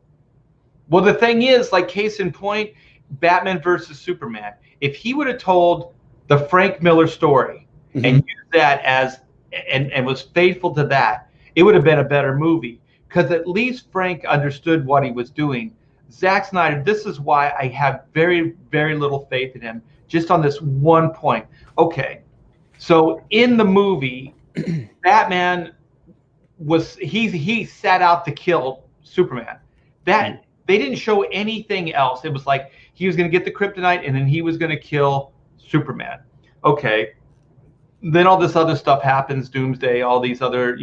Well, the thing is, like, case in point, Batman versus Superman. If he would have told the Frank Miller story and used that as and was faithful to that, it would have been a better movie, because at least Frank understood what he was doing. Zack Snyder, this is why I have very, very little faith in him, just on this one point. Okay, so in the movie, Batman he set out to kill Superman. That they didn't show anything else. It was like he was going to get the kryptonite and then he was going to kill Superman. Okay, then all this other stuff happens, Doomsday, all these other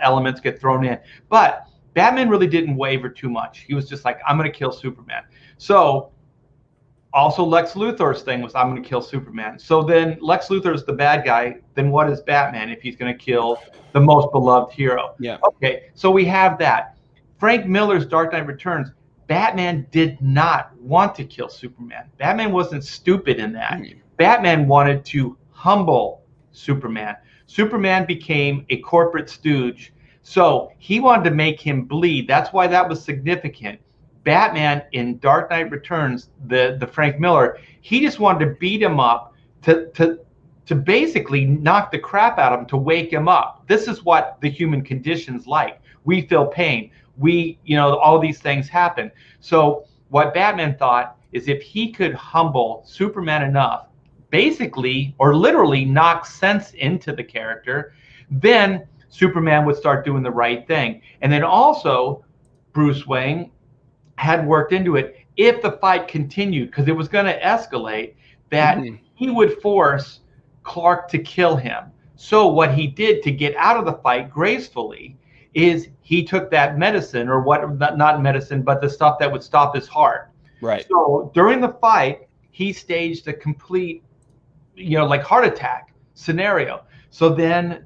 elements get thrown in, but Batman really didn't waver too much. He was just like, I'm going to kill Superman. So also Lex Luthor's thing was, I'm going to kill Superman. So then Lex Luthor is the bad guy. Then what is Batman if he's going to kill the most beloved hero? Yeah. Okay, so we have that. Frank Miller's Dark Knight Returns, Batman did not want to kill Superman. Batman wasn't stupid in that. Batman wanted to humble Superman. Superman became a corporate stooge. So he wanted to make him bleed. That's why that was significant. Batman in Dark Knight Returns, the Frank Miller, he just wanted to beat him up to basically knock the crap out of him, to wake him up. This is what the human condition's like. We feel pain. All these things happen. So what Batman thought is, if he could humble Superman enough, basically or literally knock sense into the character, then Superman would start doing the right thing. And then also Bruce Wayne had worked into it. if the fight continued, because it was going to escalate, that he would force Clark to kill him. So what he did to get out of the fight gracefully is he took that medicine, or what, not medicine, but the stuff that would stop his heart. Right. So during the fight, he staged a complete, like heart attack scenario. So then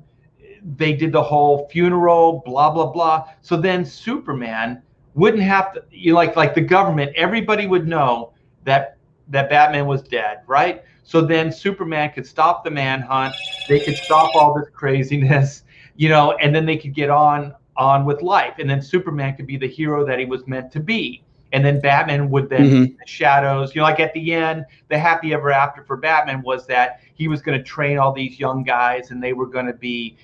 they did the whole funeral, blah, blah, blah. So then Superman wouldn't have to, like the government, everybody would know that Batman was dead, right? So then Superman could stop the manhunt. They could stop all this craziness, and then they could get on with life. And then Superman could be the hero that he was meant to be. And then Batman would then be the shadows. Like at the end, the happy ever after for Batman was that he was going to train all these young guys, and they were going to be,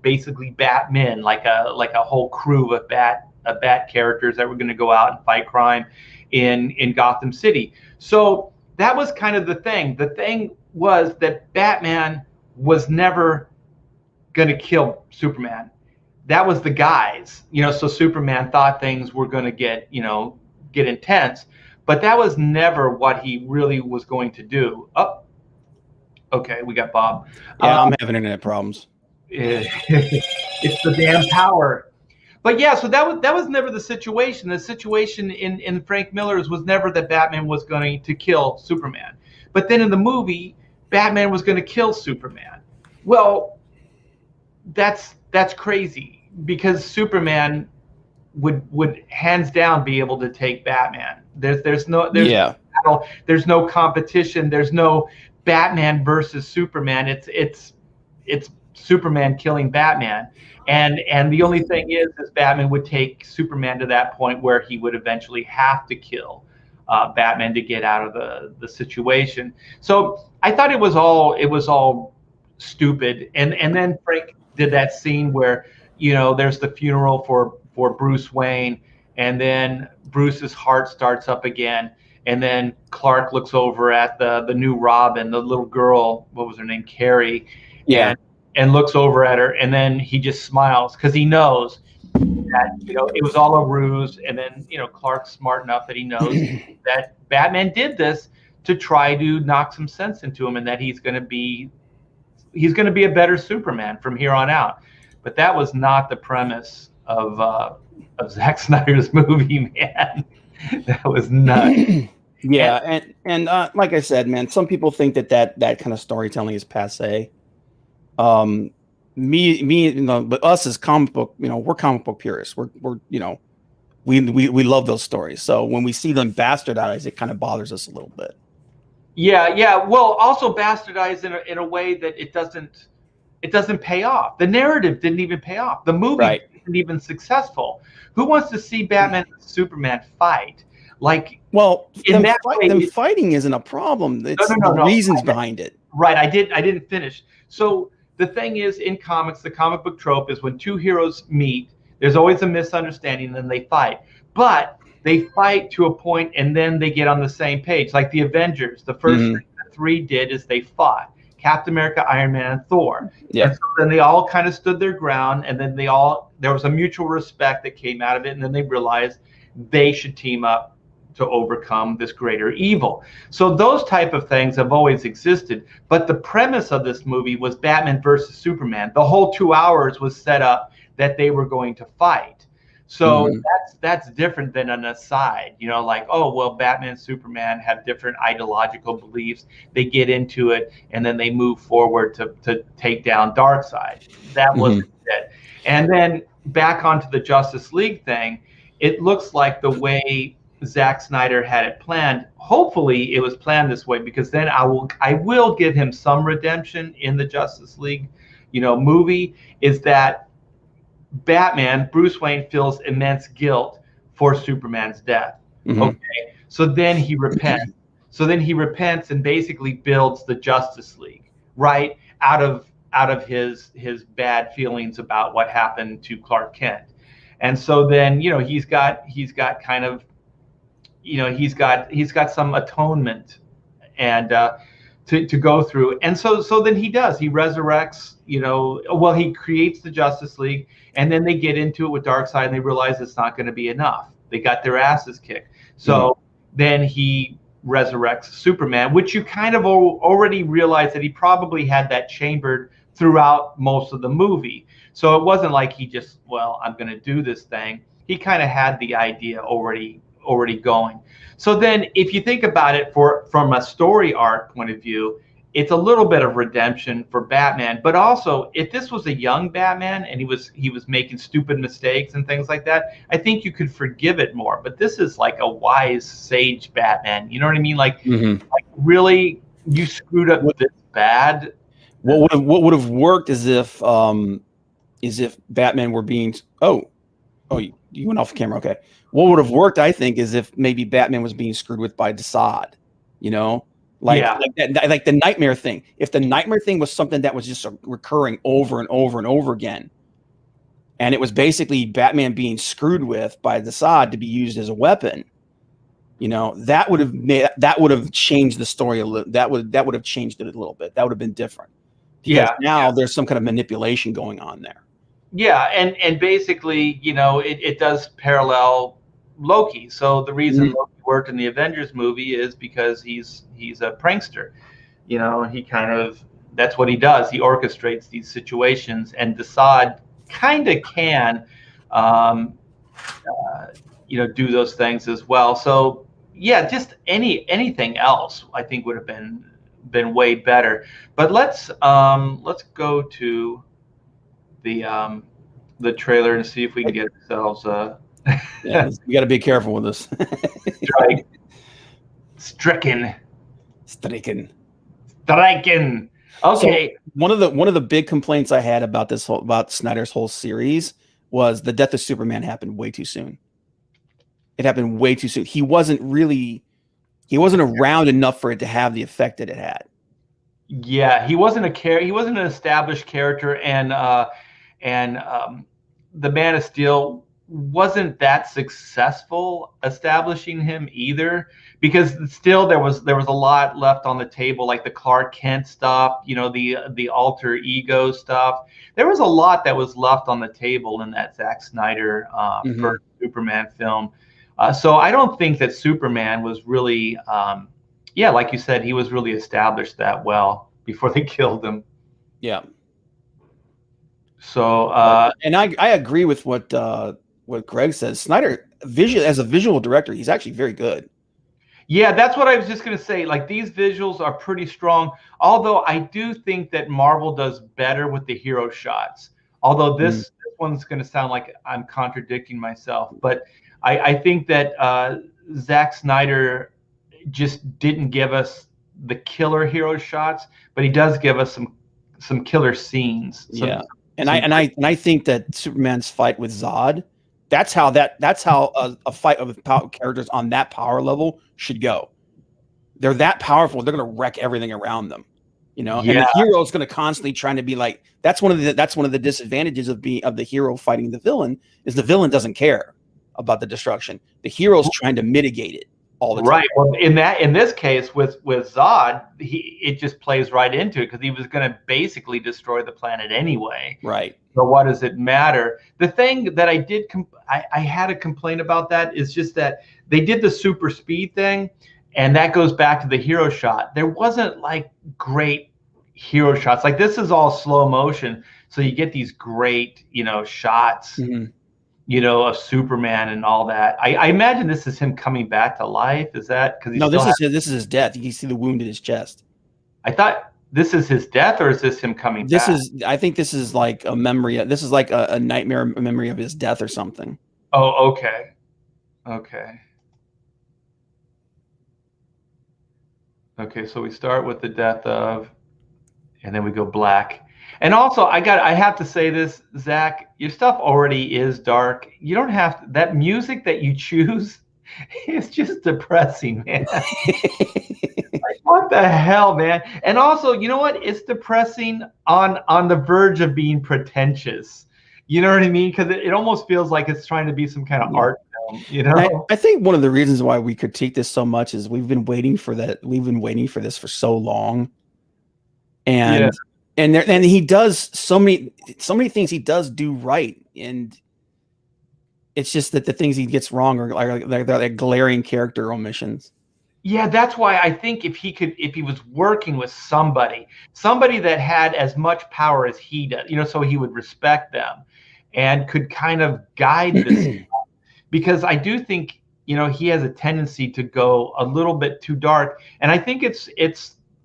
basically Batmen, like a whole crew of bat characters that were going to go out and fight crime in Gotham City. So that was kind of the thing. The thing was that Batman was never going to kill Superman. That was the guise, so Superman thought things were going to get intense, but that was never what he really was going to do. Oh, okay, we got Bob. Yeah, I'm having internet problems. It's the damn power. But yeah, so that was never the situation. The situation in Frank Miller's was never that Batman was going to kill Superman. But then in the movie, Batman was going to kill Superman. Well, that's crazy, because Superman would hands down be able to take Batman. There's no battle, there's no competition, there's no Batman versus Superman. It's Superman killing Batman. And the only thing is Batman would take Superman to that point where he would eventually have to kill Batman to get out of the situation. So I thought it was all stupid. And then Frank did that scene where, there's the funeral for Bruce Wayne, and then Bruce's heart starts up again. And then Clark looks over at the new Robin, the little girl, what was her name? Carrie. Yeah. And looks over at her, and then he just smiles, because he knows that it was all a ruse. And then Clark's smart enough that he knows that Batman did this to try to knock some sense into him, and that he's going to be a better Superman from here on out. But that was not the premise of Zack Snyder's movie, man. That was nuts. Yeah, and like I said, man, some people think that kind of storytelling is passé. But us as comic book, we're comic book purists. We're we love those stories. So when we see them bastardized, it kind of bothers us a little bit. Yeah. Well, also bastardized in a way that it doesn't pay off. The narrative didn't even pay off. The movie isn't even successful. Who wants to see Batman and Superman fight? Fighting isn't a problem. It's the reasons behind it. Right. I didn't finish. So the thing is, in comics, the comic book trope is when two heroes meet, there's always a misunderstanding, and then they fight. But they fight to a point, and then they get on the same page. Like the Avengers, the first thing the three did is they fought. Captain America, Iron Man, and Thor. Yeah. And so then they all kind of stood their ground, and then there was a mutual respect that came out of it, and then they realized they should team up to overcome this greater evil. So those type of things have always existed. But the premise of this movie was Batman versus Superman. The whole 2 hours was set up that they were going to fight. So that's different than an aside, like, oh, well, Batman and Superman have different ideological beliefs. They get into it, and then they move forward to take down Darkseid. That wasn't it. And then back onto the Justice League thing, it looks like the way Zack Snyder had it planned. Hopefully it was planned this way, because then I will give him some redemption in the Justice League, movie, is that Batman, Bruce Wayne, feels immense guilt for Superman's death. Okay. So then he repents. And basically builds the Justice League, right? Out of his bad feelings about what happened to Clark Kent. And so then, he's got kind of, he's got some atonement and to go through. And so then he resurrects, he creates the Justice League, and then they get into it with Darkseid, and they realize it's not going to be enough. They got their asses kicked. So then he resurrects Superman, which you kind of already realize that he probably had that chambered throughout most of the movie. So it wasn't like he just, well, I'm going to do this thing. He kind of had the idea already going. So then if you think about it from a story arc point of view, it's a little bit of redemption for Batman. But also, if this was a young Batman and he was making stupid mistakes and things like that, I think you could forgive it more. But this is like a wise, sage Batman. You know what I mean? Like really, you screwed up this bad. What would have worked is if Batman were being you went off camera. Okay. What would have worked, I think, is if maybe Batman was being screwed with by Desaad, you know, like the nightmare thing. If the nightmare thing was something that was just recurring over and over and over again, and it was basically Batman being screwed with by Desaad to be used as a weapon, you know, that would have changed the story a little. That would have changed it a little bit. That would have been different. Because now there's some kind of manipulation going on there. Yeah, and basically, you know, it does parallel Loki. So the reason Loki worked in the Avengers movie is because he's a prankster. You know, he that's what he does. He orchestrates these situations, and Desaad kind of can, you know, do those things as well. So yeah, just anything else I think would have been way better. But let's go to the trailer and see if we can get ourselves yeah, we got to be careful with this. Stricken. Okay. So one of the big complaints I had about Snyder's whole series was the death of Superman happened way too soon. It happened way too soon. He wasn't around enough for it to have the effect that it had. Yeah, he wasn't an established character, and the Man of Steel wasn't that successful establishing him either, because still there was a lot left on the table, like the Clark Kent stuff, you know, the alter ego stuff. There was a lot that was left on the table in that Zack Snyder first Superman film. So I don't think that Superman was really, like you said, he was really established that well before they killed him. Yeah. So and I agree with what Greg says. Snyder, as a visual director, he's actually very good. Yeah, that's what I was just going to say. Like, these visuals are pretty strong. Although I do think that Marvel does better with the hero shots. Although this one's going to sound like I'm contradicting myself, but I think that Zack Snyder just didn't give us the killer hero shots, but he does give us some killer scenes. And I think that Superman's fight with Zod, that's how a fight of characters on that power level should go. They're that powerful. They're going to wreck everything around them, you know. And the hero is going to constantly trying to be like, that's one of the disadvantages of the hero fighting the villain, is the villain doesn't care about the destruction. The hero's trying to mitigate it all the time. Right. Well, in this case with Zod, it just plays right into it, because he was going to basically destroy the planet anyway. Right. So what does it matter? The thing that I had a complaint about that is just that they did the super speed thing, and that goes back to the hero shot. There wasn't like great hero shots. Like, this is all slow motion, so you get these great, you know, shots. You know, of Superman and all that. I imagine this is him coming back to life. Is that because? No, this is his death. You can see the wound in his chest. I thought this is his death, or is this him coming back? I think this is like a memory. This is like a nightmare memory of his death or something. Oh, okay. Okay, so we start with the death of, and then we go black. And also, I have to say this, Zach, your stuff already is dark. You don't have to, that music that you choose is just depressing, man. Like, what the hell, man? And also, you know what? It's depressing on the verge of being pretentious. You know what I mean? Because it almost feels like it's trying to be some kind of art film, you know? I think one of the reasons why we critique this so much is we've been waiting for that. We've been waiting for this for so long. And and he does so many things he does do right, and It's just that the things he gets wrong are like glaring character omissions. Yeah, that's why I think if he was working with somebody that had as much power as he does, so he would respect them and could kind of guide this, because I do think, he has a tendency to go a little bit too dark. And I think it's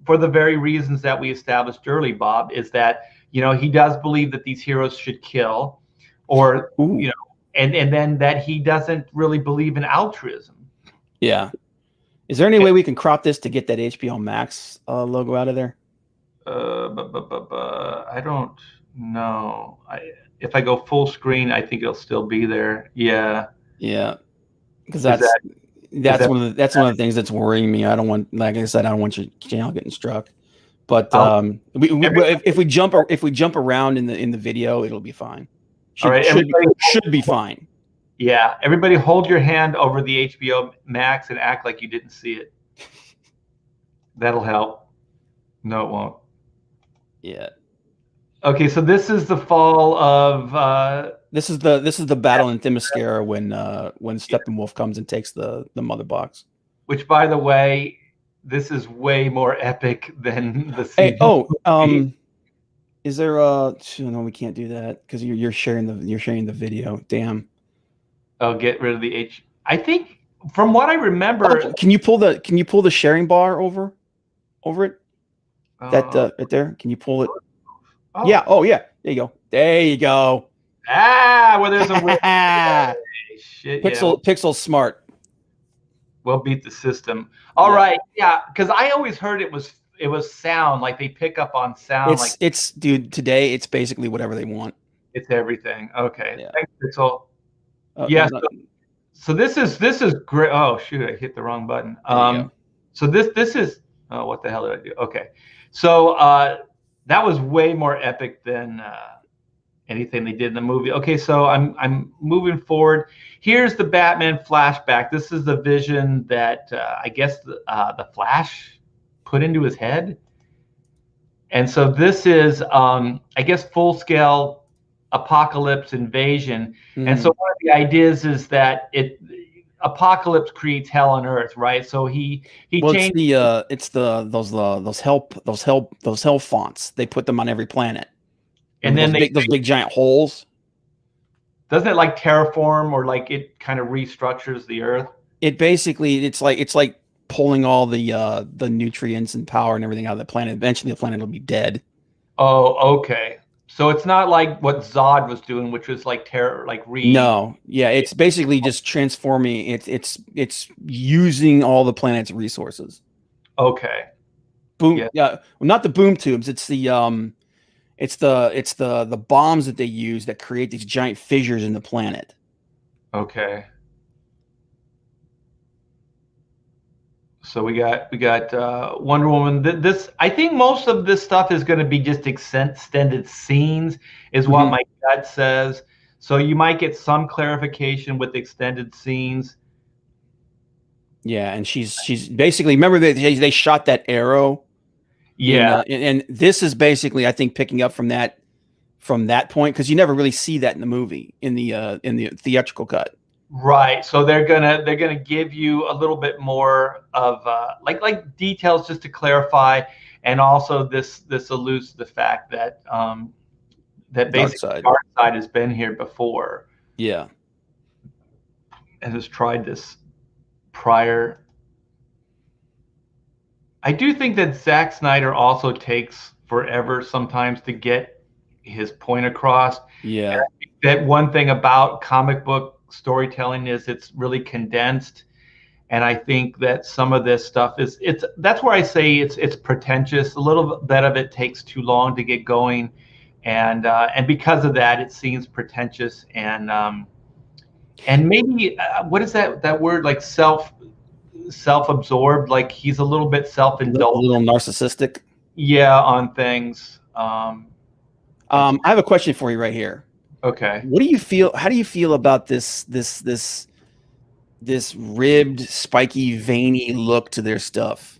for the very reasons that we established early, Bob, is that, he does believe that these heroes should kill, or, Ooh. and then that he doesn't really believe in altruism. Yeah. Is there any way we can crop this to get that HBO Max logo out of there? I don't know. If I go full screen, I think it'll still be there. Yeah. Yeah. Because that's one of the things that's worrying me. I don't want, like I said, I don't want your channel getting struck. But if we jump around in the video, it'll be fine. Should be fine. Yeah, everybody hold your hand over the HBO Max and act like you didn't see it. That'll help. No, it won't. Yeah. Okay, so this is the fall of this is the battle in Themyscira when Steppenwolf comes and takes the mother box. Which, by the way, this is way more epic than the scene. Hey, is there no, we can't do that because you're sharing the video. Damn. Oh, get rid of the H. I think from what I remember. Can you pull the sharing bar over it? That right there. Can you pull it? Oh. Yeah. Oh yeah. There you go. There you go. Well, there's a shit. Pixel smart. We'll beat the system. All right. Yeah, because I always heard it was sound, like they pick up on sound. Dude, today it's basically whatever they want. It's everything. Okay. Yeah. Thanks, Pixel. Yeah. So this is great. Oh shoot, I hit the wrong button. So this is, oh, what the hell did I do? Okay. So that was way more epic than anything they did in the movie. Okay, so I'm moving forward. Here's the Batman flashback. This is the vision that I guess the Flash put into his head. And so this is I guess full-scale apocalypse invasion. And so one of the ideas is that apocalypse creates hell on earth, right? So he changed those hell fonts. They put them on every planet. And then those big giant holes. Doesn't it like terraform, or like it kind of restructures the earth? It basically it's like pulling all the nutrients and power and everything out of the planet. Eventually the planet will be dead. Oh, okay. So it's not like what Zod was doing, which was like No, yeah, it's basically just transforming. It's using all the planet's resources. Okay. Boom. Yeah. Well, not the boom tubes. It's the bombs that they use that create these giant fissures in the planet. Okay. So we got Wonder Woman. This, I think most of this stuff is going to be just extended scenes, is what my gut says. So you might get some clarification with extended scenes. Yeah, and she's basically, remember they shot that arrow. Yeah, and this is basically, I think, picking up from that point, because you never really see that in the movie, in the theatrical cut. Right. So they're gonna give you a little bit more of like details just to clarify, and also this alludes to the fact that that basically Darkseid has been here before. Yeah. And has tried this prior. I do think that Zack Snyder also takes forever sometimes to get his point across. Yeah. And I think that one thing about comic book storytelling is it's really condensed, and I think that some of this stuff that's where I say it's pretentious. A little bit of it takes too long to get going, and because of that, it seems pretentious, and maybe what is that word, like self-absorbed, like he's a little bit self-indulgent, a little narcissistic. Yeah, on things. I have a question for you right here. Okay. What do you feel? How do you feel about this ribbed, spiky, veiny look to their stuff?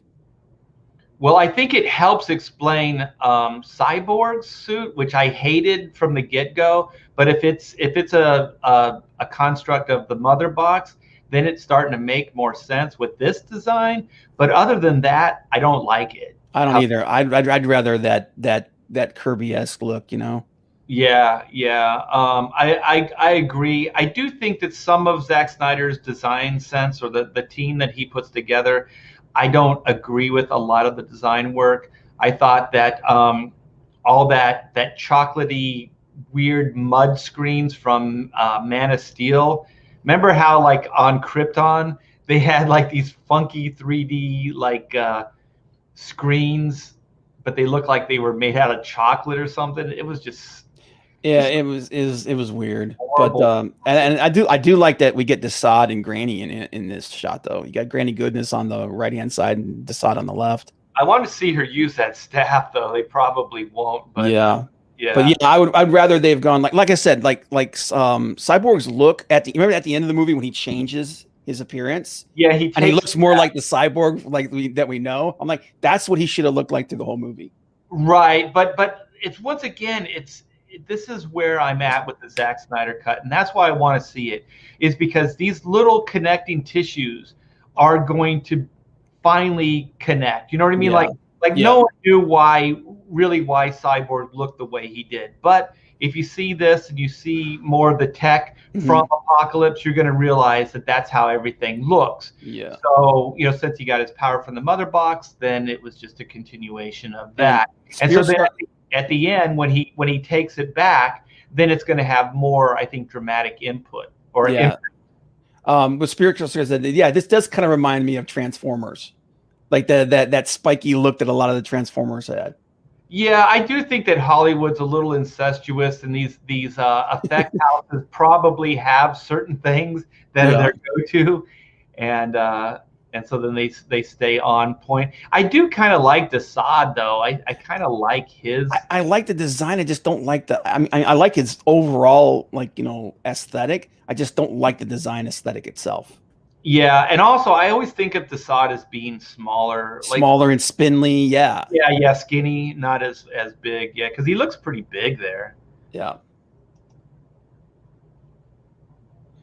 Well, I think it helps explain Cyborg's suit, which I hated from the get-go. But if it's a construct of the mother box, then it's starting to make more sense with this design. But other than that, I don't like it. I don't either. I'd rather that Kirby-esque look, you know. Yeah, yeah. I agree. I do think that some of Zack Snyder's design sense or the team that he puts together, I don't agree with a lot of the design work. I thought that all that chocolatey weird mud screens from Man of Steel. Remember how like on Krypton they had like these funky 3D like screens, but they looked like they were made out of chocolate or something. It was just Yeah, it was weird, horrible. but and I do like that we get Desaad and Granny in this shot though. You got Granny Goodness on the right hand side and Desaad on the left. I want to see her use that staff though. They probably won't, but Yeah, yeah. but yeah, I'd rather they've gone like I said, like Cyborg's look at the remember at the end of the movie when he changes his appearance Yeah, and he looks more like the Cyborg that we know. I'm like, that's what he should have looked like through the whole movie. right, but it's once again, this is where I'm at with the Zack Snyder cut, and that's why I want to see it, is because these little connecting tissues are going to finally connect. You know what I mean? Yeah. Like no one knew why Cyborg looked the way he did. But if you see this and you see more of the tech from Apocalypse, you're going to realize that that's how everything looks. Yeah. So, since he got his power from the mother box, then it was just a continuation of that. And so then at the end, when he takes it back, then it's going to have more, I think, dramatic input or yeah. But Spiritual says that this does kind of remind me of Transformers, like that spiky look that a lot of the Transformers had. Yeah, I do think that Hollywood's a little incestuous, and these effect houses probably have certain things that are their go-to, and so then they stay on point. I do kind of like Desaad though. I kind of like his. I like the design. I just don't like the. I mean, I like his overall aesthetic. I just don't like the design aesthetic itself. Yeah, and also I always think of Desaad as being smaller, and spindly. Yeah. Yeah, skinny, not as big. Yeah, because he looks pretty big there. Yeah.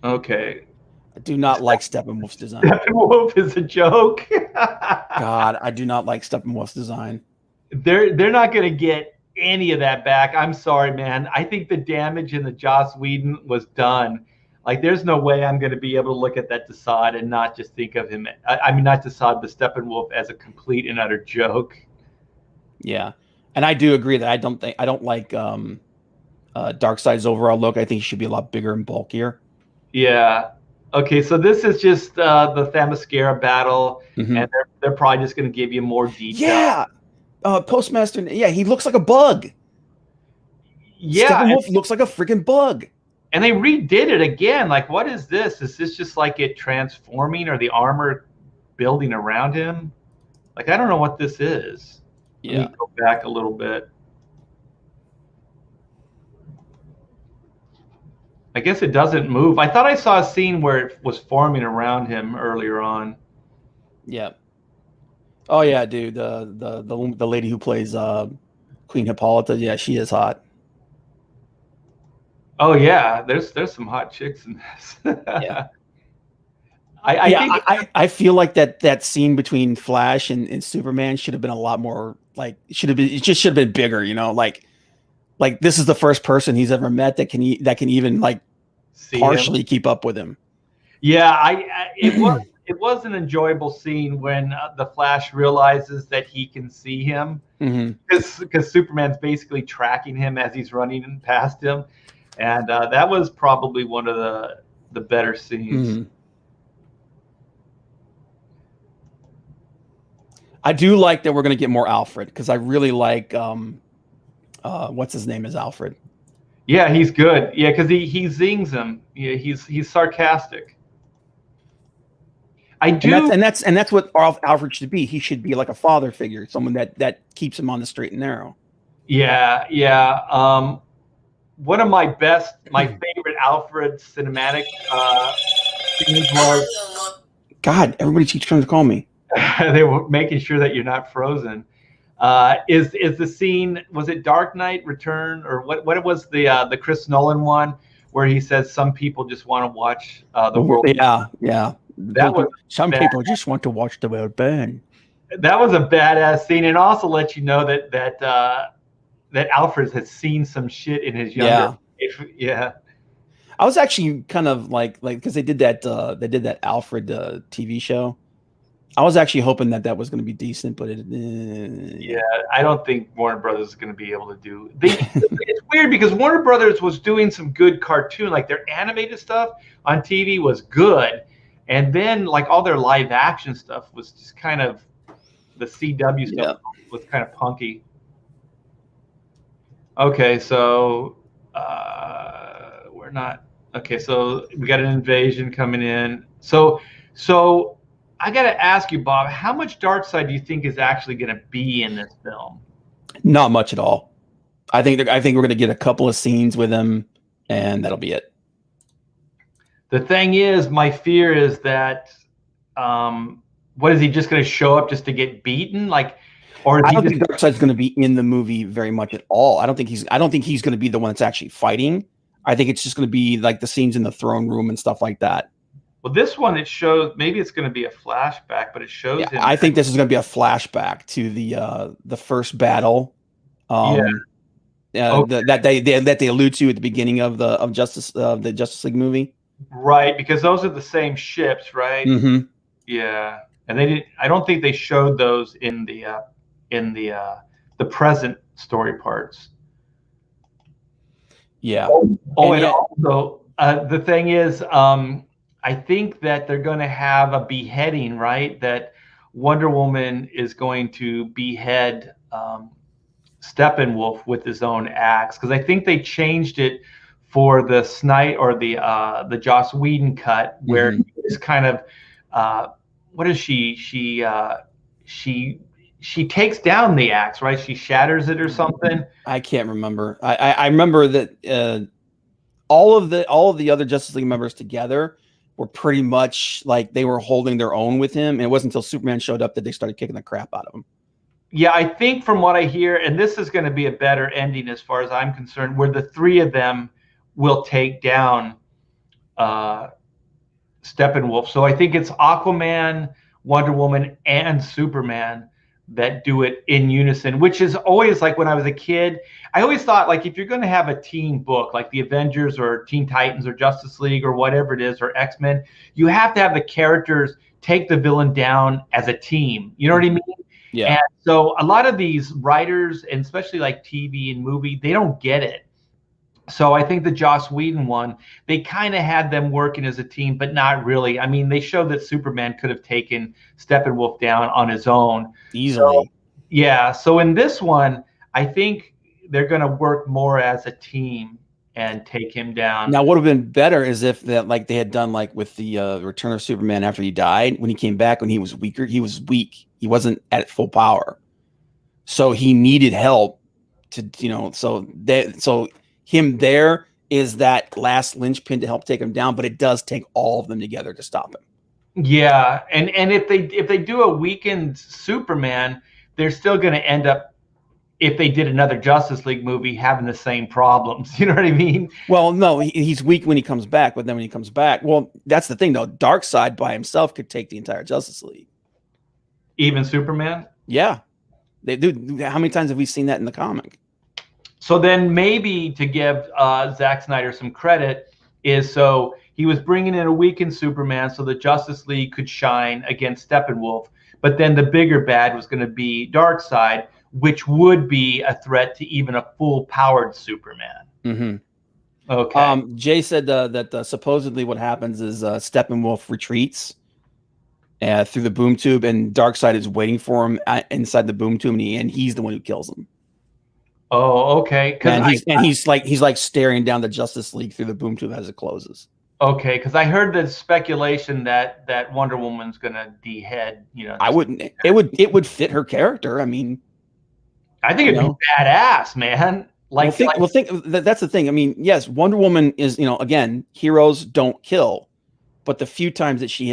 Okay. I do not like Steppenwolf's design. Steppenwolf is a joke. God, I do not like Steppenwolf's design. They're not going to get any of that back. I'm sorry, man. I think the damage in the Joss Whedon was done. Like, there's no way I'm going to be able to look at that Desaad and not just think of him. I mean, not Desaad, but Steppenwolf as a complete and utter joke. Yeah, and I do agree that I don't like Darkseid's overall look. I think he should be a lot bigger and bulkier. Yeah. Okay, so this is just the Themyscira battle, and they're probably just going to give you more detail. Yeah, Postmaster. Yeah, he looks like a bug. Yeah, Steppenwolf looks like a freaking bug. And they redid it again. Like, what is this? Is this just like it transforming or the armor building around him? Like, I don't know what this is. Yeah. Let me go back a little bit. I guess it doesn't move. I thought I saw a scene where it was forming around him earlier on. Yeah. Oh yeah, dude. The lady who plays Queen Hippolyta. Yeah, she is hot. Oh yeah, there's some hot chicks in this. Yeah. I feel like that scene between Flash and Superman should have been a lot more like it should have been bigger, like this is the first person he's ever met that can even like partially keep up with him. Yeah, it was an enjoyable scene when the Flash realizes that he can see him because Superman's basically tracking him as he's running past him, and that was probably one of the better scenes. I do like that we're going to get more Alfred because I really like what's his name is Alfred. Yeah, he's good. Yeah, because he zings him. Yeah, he's sarcastic. I do, and that's what Alfred should be. He should be like a father figure, someone that keeps him on the straight and narrow. Yeah. One of my favorite Alfred cinematic scenes was. God, everybody keeps trying to call me. They were making sure that you're not frozen. Is the scene, was it Dark Knight Return, or what was the Chris Nolan one where he says some people just want to watch the world? Yeah. That was Some people just want to watch the world burn. That was a badass scene, and also let you know that Alfred has seen some shit in his younger life. Yeah. I was actually kind of like because they did that Alfred TV show. I was actually hoping that was going to be decent, but yeah, I don't think Warner Brothers is going to be able to do. It's weird because Warner Brothers was doing some good cartoon, like their animated stuff on TV was good, and then like all their live action stuff was just kind of, the CW stuff was kind of punky. Okay, so we're not. Okay, so we got an invasion coming in. So I got to ask you, Bob, how much Darkseid do you think is actually going to be in this film? Not much at all. I think we're going to get a couple of scenes with him, and that'll be it. The thing is, my fear is that, what is he just going to show up just to get beaten? Like, or I don't think Darkseid's going to be in the movie very much at all. I don't think he's going to be the one that's actually fighting. I think it's just going to be like the scenes in the throne room and stuff like that. Well, this one, it shows, maybe it's going to be a flashback, but it shows him. I think this is going to be a flashback to the first battle. That they allude to at the beginning of the Justice League movie. Right, because those are the same ships, right? Mm-hmm. Yeah, and they didn't. I don't think they showed those in the present story parts. Yeah. And also, the thing is, I think that they're going to have a beheading, right? That Wonder Woman is going to behead Steppenwolf with his own axe, because I think they changed it for the Snyder or the Joss Whedon cut, where it's kind of what is she takes down the axe, right? She shatters it or something. I can't remember. I remember that all of the other Justice League members together were pretty much like they were holding their own with him, and it wasn't until Superman showed up that they started kicking the crap out of him. Yeah, I think from what I hear, and this is going to be a better ending as far as I'm concerned, where the three of them will take down Steppenwolf. So I think it's Aquaman, Wonder Woman, and Superman that do it in unison, which is always like when I was a kid, I always thought like if you're going to have a team book like the Avengers or Teen Titans or Justice League or whatever it is, or X-Men, you have to have the characters take the villain down as a team. You know what I mean? Yeah. And so a lot of these writers, and especially like TV and movie, they don't get it. So I think the Joss Whedon one, they kind of had them working as a team, but not really. I mean, they showed that Superman could have taken Steppenwolf down on his own easily. So in this one, I think they're going to work more as a team and take him down. Now, what would have been better is if that, like they had done, like with the Return of Superman after he died, when he came back, when he was weaker, he was weak. He wasn't at full power, so he needed help to, so him there is that last linchpin to help take him down, but it does take all of them together to stop him. Yeah, and if they do a weakened Superman, they're still going to end up, if they did another Justice League movie, having the same problems. You know what I mean? Well, no, he's weak when he comes back, but then when he comes back, well, that's the thing though. Darkseid by himself could take the entire Justice League. Even Superman? Yeah, they do. How many times have we seen that in the comic? So then maybe to give Zack Snyder some credit is, so he was bringing in a weakened Superman so the Justice League could shine against Steppenwolf, but then the bigger bad was going to be Darkseid, which would be a threat to even a full-powered Superman. Mm-hmm. Okay. Jay said that supposedly what happens is Steppenwolf retreats through the boom tube, and Darkseid is waiting for him inside the boom tube, and he's the one who kills him. Oh, okay. And he's like staring down the Justice League through the boom tube as it closes. Okay, because I heard the speculation that Wonder Woman's gonna dehead. I wouldn't. It would fit her character. I mean, I think it'd be badass, man. That's the thing. I mean, yes, Wonder Woman is, again, heroes don't kill, but the few times that she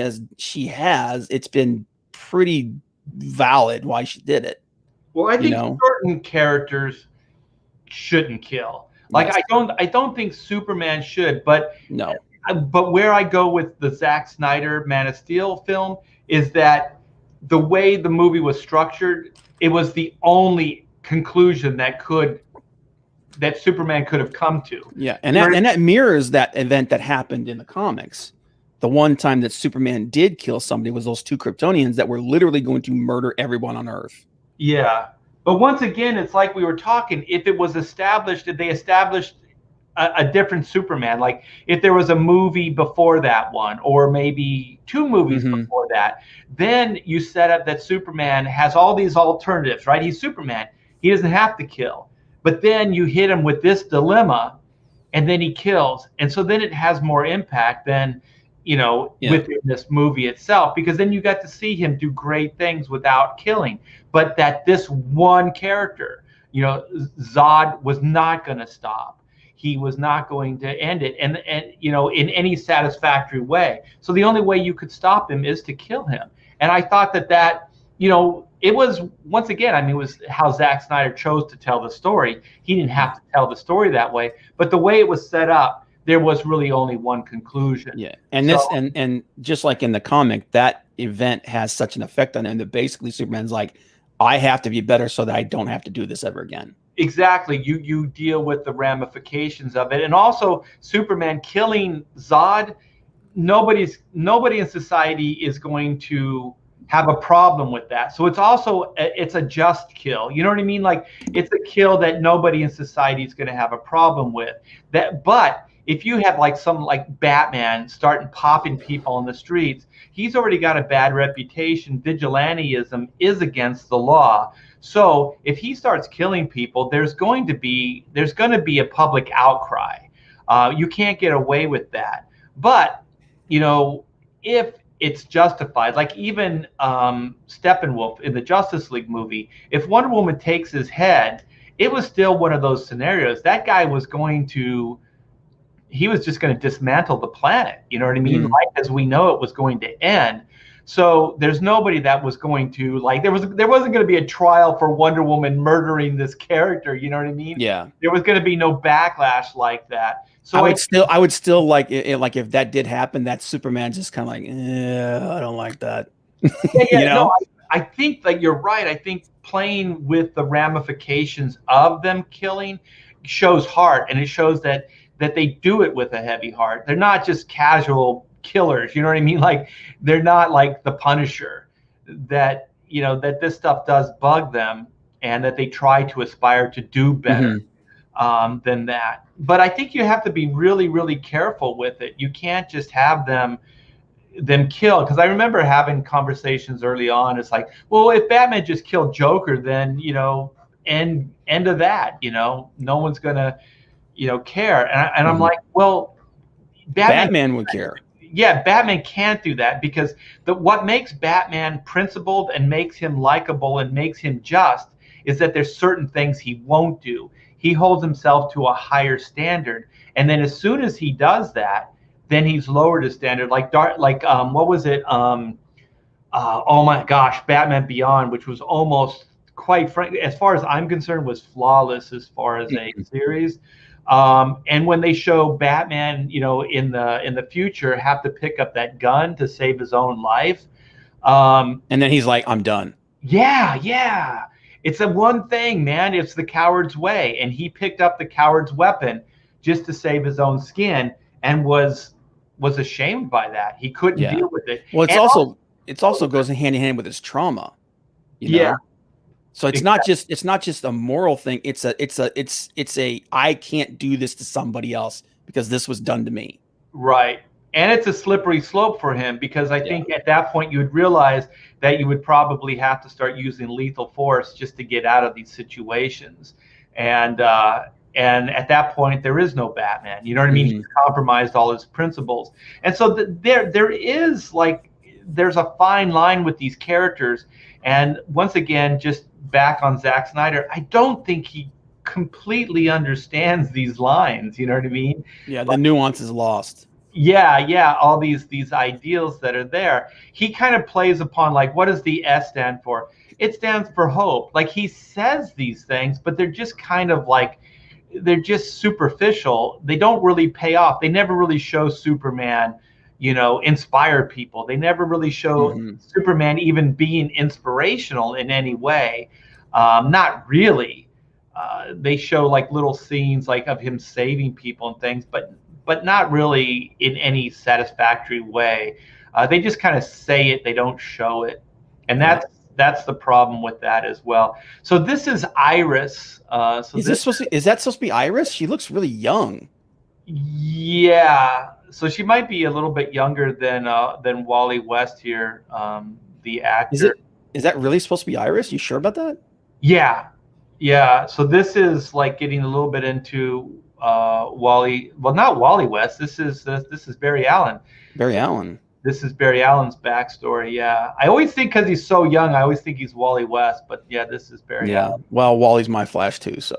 has, it's been pretty valid why she did it. Well, I think certain characters shouldn't kill. Like, Yes. I don't think Superman should, but no. But where I go with the Zack Snyder Man of Steel film is that the way the movie was structured, it was the only conclusion that Superman could have come to. Yeah, and that mirrors that event that happened in the comics. The one time that Superman did kill somebody was those 2 Kryptonians that were literally going to murder everyone on Earth. Yeah. But once again, it's like we were talking, if it was established, if they established a different Superman, like if there was a movie before that one, or maybe 2 movies before that, then you set up that Superman has all these alternatives, right? He's Superman. He doesn't have to kill. But then you hit him with this dilemma, and then he kills. And so then it has more impact than, within this movie itself, because then you got to see him do great things without killing. But that this one character, Zod was not going to stop. He was not going to end it, and in any satisfactory way. So the only way you could stop him is to kill him. And I thought that it was, once again, I mean, it was how Zack Snyder chose to tell the story. He didn't have to tell the story that way, but the way it was set up, there was really only one conclusion. Yeah, and and just like in the comic, that event has such an effect on him that basically Superman's like, I have to be better so that I don't have to do this ever again. Exactly. You deal with the ramifications of it. And also Superman killing Zod, nobody in society is going to have a problem with that. So it's a just kill. You know what I mean? Like, it's a kill that nobody in society is going to have a problem with. But if you have like Batman starting popping people on the streets, he's already got a bad reputation. Vigilantism is against the law. So if he starts killing people, there's going to be a public outcry. You can't get away with that. But if it's justified, like even Steppenwolf in the Justice League movie, if Wonder Woman takes his head, it was still one of those scenarios. That guy was just going to dismantle the planet. You know what I mean? Life as we know it was going to end. So there's nobody that was going to there wasn't going to be a trial for Wonder Woman murdering this character. You know what I mean? Yeah. There was going to be no backlash like that. So I would still like it, like if that did happen, that Superman just kind of like, I don't like that. No, I think that you're right. I think playing with the ramifications of them killing shows heart, and it shows that they do it with a heavy heart. They're not just casual killers, you know what I mean? Like, they're not like the Punisher, that this stuff does bug them, and that they try to aspire to do better than that. But I think you have to be really, really careful with it. You can't just have them kill, because I remember having conversations early on. It's like, well, if Batman just killed Joker, then end of that. No one's gonna care. And I'm like, well, Batman would care. Yeah, Batman can't do that, because what makes Batman principled and makes him likable and makes him just is that there's certain things he won't do. He holds himself to a higher standard, and then as soon as he does that, then he's lowered his standard. What was it? Oh my gosh, Batman Beyond, which was almost, quite frankly, as far as I'm concerned, was flawless as far as a series. And when they show Batman, in the future, have to pick up that gun to save his own life, and then he's like, "I'm done." Yeah. It's a one thing, man. It's the coward's way, and he picked up the coward's weapon just to save his own skin, and was ashamed by that. He couldn't deal with it. Well, it also goes hand in hand with his trauma. Yeah. So it's not just a moral thing. It's a I can't do this to somebody else because this was done to me. Right. And it's a slippery slope for him, because I think at that point you would realize that you would probably have to start using lethal force just to get out of these situations. And at that point there is no Batman. You know what I mean? He's compromised all his principles. And so there's a fine line with these characters. And once again, just back on Zack Snyder, I don't think he completely understands these lines. You know what I mean? Yeah, the nuance is lost. yeah, all these ideals that are there. He kind of plays upon, like, what does the S stand for? It stands for hope. Like, he says these things, but they're just kind of like, they're just superficial. They don't really pay off. They never really show Superman, inspire people. They never really show Hmm. Superman even being inspirational in any way. Not really. They show like little scenes like of him saving people and things, but not really in any satisfactory way. They just kind of say it, they don't show it, and Yeah. that's the problem with that as well. So this is Iris. So Is this this, supposed to? Is that supposed to be Iris? She looks really young. yeah. So she might be a little bit younger than Wally West here, the Is actor. it? Is that really supposed to be Iris? You sure about that? Yeah, yeah. So this is like getting a little bit into Wally. Well, not Wally West. This is Barry Allen. Barry Allen. This is Barry Allen's backstory. Yeah, I always think because he's so young, I always think he's Wally West. But yeah, this is Barry Yeah. Allen. Well, Wally's my Flash too. So,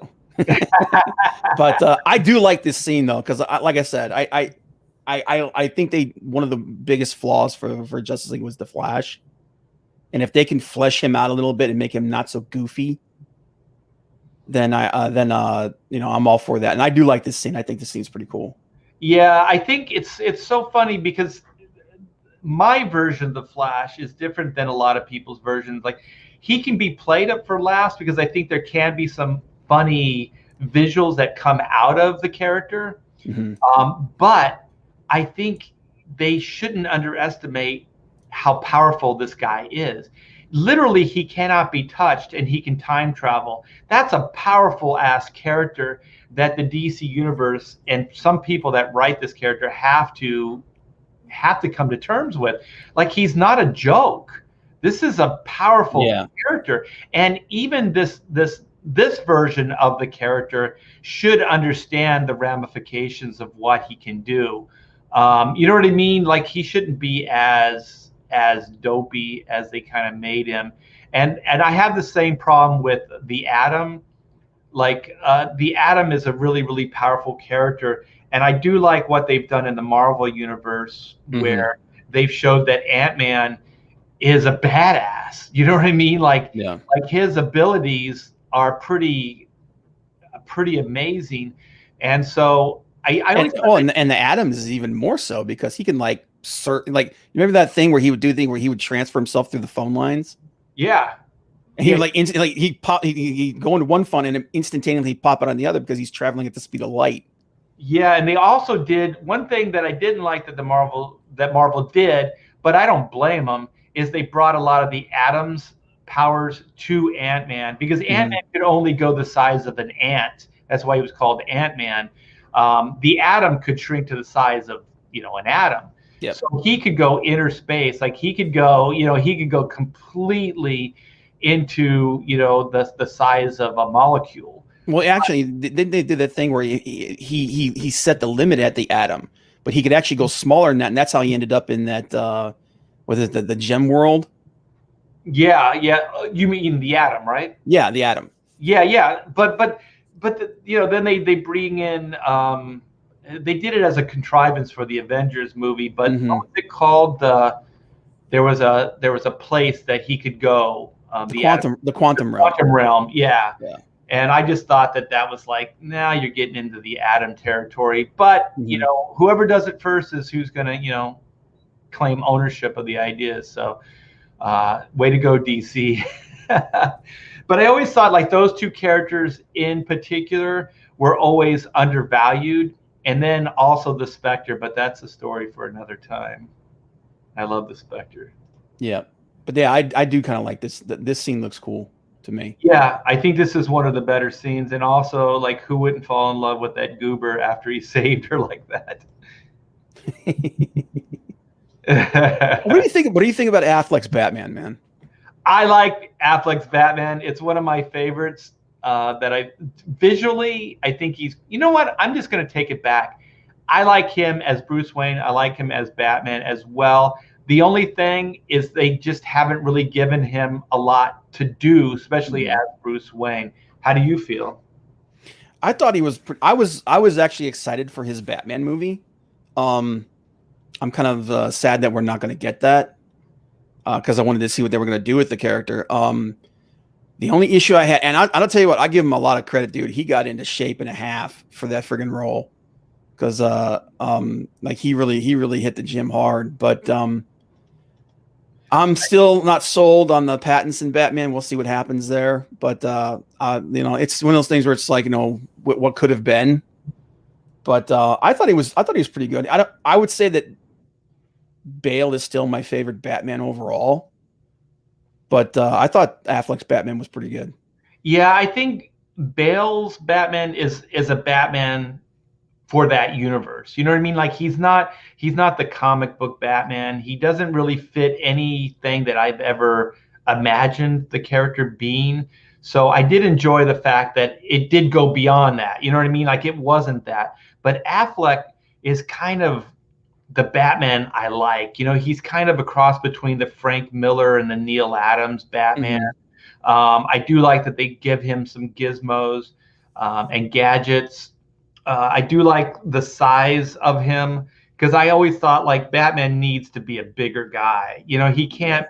but I do like this scene though, because like I said, I think they one of the biggest flaws for Justice League was the Flash, and if they can flesh him out a little bit and make him not so goofy, then I'm all for that. And I do like this scene. I think this scene's pretty cool. Yeah, I think it's so funny because my version of the Flash is different than a lot of people's versions. Like, he can be played up for laughs because I think there can be some funny visuals that come out of the character. Hmm. But I think they shouldn't underestimate how powerful this guy is. Literally, he cannot be touched and he can time travel. That's a powerful ass character that the DC universe and some people that write this character have to come to terms with. Like, he's not a joke. This is a powerful character, and even this version of the character should understand the ramifications of what he can do. You know what I mean? Like, he shouldn't be as dopey as they kind of made him. And I have the same problem with the Atom. Like, the Atom is a really, really powerful character, and I do like what they've done in the Marvel universe, where they've showed that Ant-Man is a badass. You know what I mean? Like, Yeah. like his abilities are pretty amazing, and so I always And the Adams is even more so because he can like you remember that thing where he would do the thing where he would transfer himself through the phone lines. yeah. And he would like instantly, like he'd go into one phone and instantaneously pop it on the other because he's traveling at the speed of light. Yeah, and they also did one thing that I didn't like that Marvel did, but I don't blame them, is they brought a lot of the Atom's powers to Ant-Man, because Ant-Man could only go the size of an ant. That's why he was called Ant-Man. The Atom could shrink to the size of, an atom. Yep. So he could go inner space. Like, he could go completely into, the size of a molecule. Well, actually, they did that thing where he set the limit at the Atom, but he could actually go smaller than that, and that's how he ended up in that was it the gem world? Yeah. You mean the Atom, right? Yeah, the Atom. Yeah. But then they bring in they did it as a contrivance for the Avengers movie. But what was it called? There was a place that he could go. The quantum realm. Quantum realm. Yeah. Yeah. And I just thought that was like, now you're getting into the Atom territory. But whoever does it first is who's gonna claim ownership of the ideas. So way to go, DC. But I always thought like those two characters in particular were always undervalued, and then also the Spectre. But that's a story for another time. I love the Spectre. Yeah, but yeah, I do kind of like this. This scene looks cool to me. Yeah, I think this is one of the better scenes, and also, like, who wouldn't fall in love with that goober after he saved her like that? What do you think? What do you think about Affleck's Batman, man? I like Affleck's Batman. It's one of my favorites. Visually, I think he's. You know what? I'm just going to take it back. I like him as Bruce Wayne. I like him as Batman as well. The only thing is they just haven't really given him a lot to do, especially as Bruce Wayne. How do you feel? I thought he was. I was actually excited for his Batman movie. I'm kind of sad that we're not going to get that because I wanted to see what they were going to do with the character. The only issue I had, and I'll tell you what, I give him a lot of credit, dude. He got into shape and a half for that friggin' role because like he really hit the gym hard. But I'm still not sold on the Pattinson Batman. We'll see what happens there. But you know, it's one of those things where it's like, you know, what could have been. But I thought he was pretty good. I would say that Bale is still my favorite Batman overall. But I thought Affleck's Batman was pretty good. Yeah, I think Bale's Batman is a Batman for that universe. You know what I mean? Like he's not the comic book Batman. He doesn't really fit anything that I've ever imagined the character being. So I did enjoy the fact that it did go beyond that. You know what I mean? Like it wasn't that. But Affleck is kind of the Batman I like. You know, he's kind of a cross between the Frank Miller and the Neil Adams Batman. I do like that they give him some gizmos and gadgets. I do like the size of him because I always thought like Batman needs to be a bigger guy. You know, he can't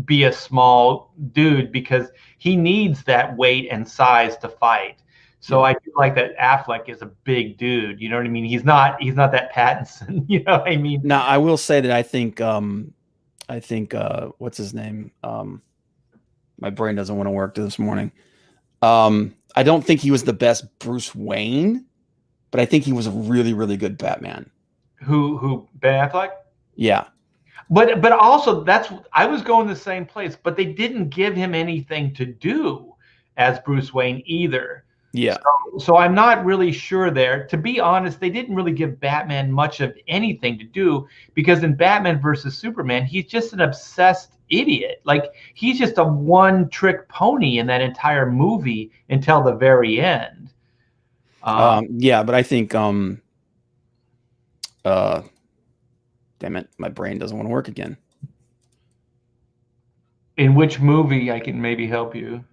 be a small dude because he needs that weight and size to fight. So I do like that Affleck is a big dude. You know what I mean? He's not that Pattinson. You know what I mean? Now I will say that I think what's his name? My brain doesn't want to work this morning. I don't think he was the best Bruce Wayne, but I think he was a really, really good Batman. Who Ben Affleck? Yeah. But also I was going the same place, but they didn't give him anything to do as Bruce Wayne either. Yeah. So I'm not really sure there. To be honest, they didn't really give Batman much of anything to do because in Batman versus Superman, he's just an obsessed idiot. Like he's just a one-trick pony in that entire movie until the very end. Yeah, but I think damn it, my brain doesn't want to work again. In which movie I can maybe help you?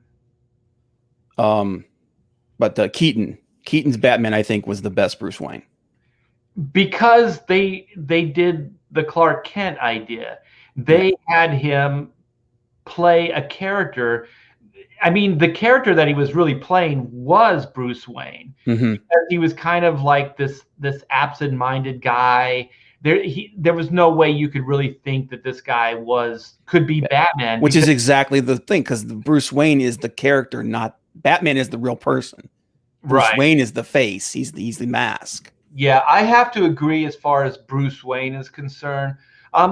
But Keaton's Batman, I think, was the best Bruce Wayne because they did the Clark Kent idea. They had him play a character. I mean, the character that he was really playing was Bruce Wayne. Because he was kind of like this absent-minded guy. There was no way you could really think that this guy could be Batman. Which is exactly the thing, because Bruce Wayne is the character, not Batman is the real person. Bruce Wayne is the face. He's the mask. Yeah, I have to agree as far as Bruce Wayne is concerned.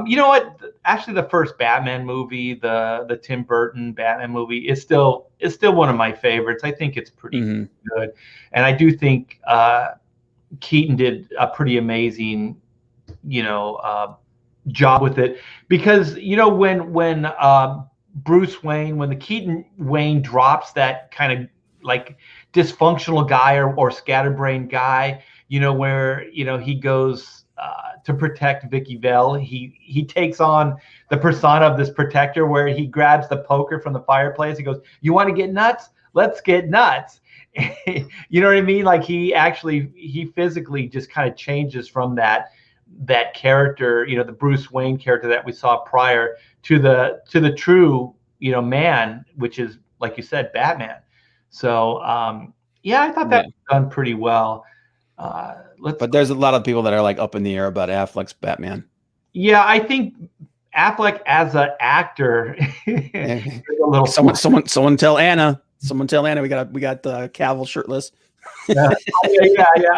You know what? Actually, the first Batman movie, the Tim Burton Batman movie, is still one of my favorites. I think it's pretty good, and I do think Keaton did a pretty amazing, job with it because when Bruce Wayne, when the Keaton Wayne drops that kind of like dysfunctional guy or scatterbrained guy, where he goes to protect Vicky Vale. He takes on the persona of this protector where he grabs the poker from the fireplace. He goes, "You want to get nuts? Let's get nuts." You know what I mean? Like he physically just kind of changes from that character, the Bruce Wayne character that we saw prior to the true, man, which is, like you said, Batman. So yeah, I thought that was done pretty well. But there's a lot of people that are like up in the air about Affleck's Batman. Yeah, I think Affleck as an actor. A little someone tell Anna. Someone tell Anna we got Cavill shirtless. Yeah.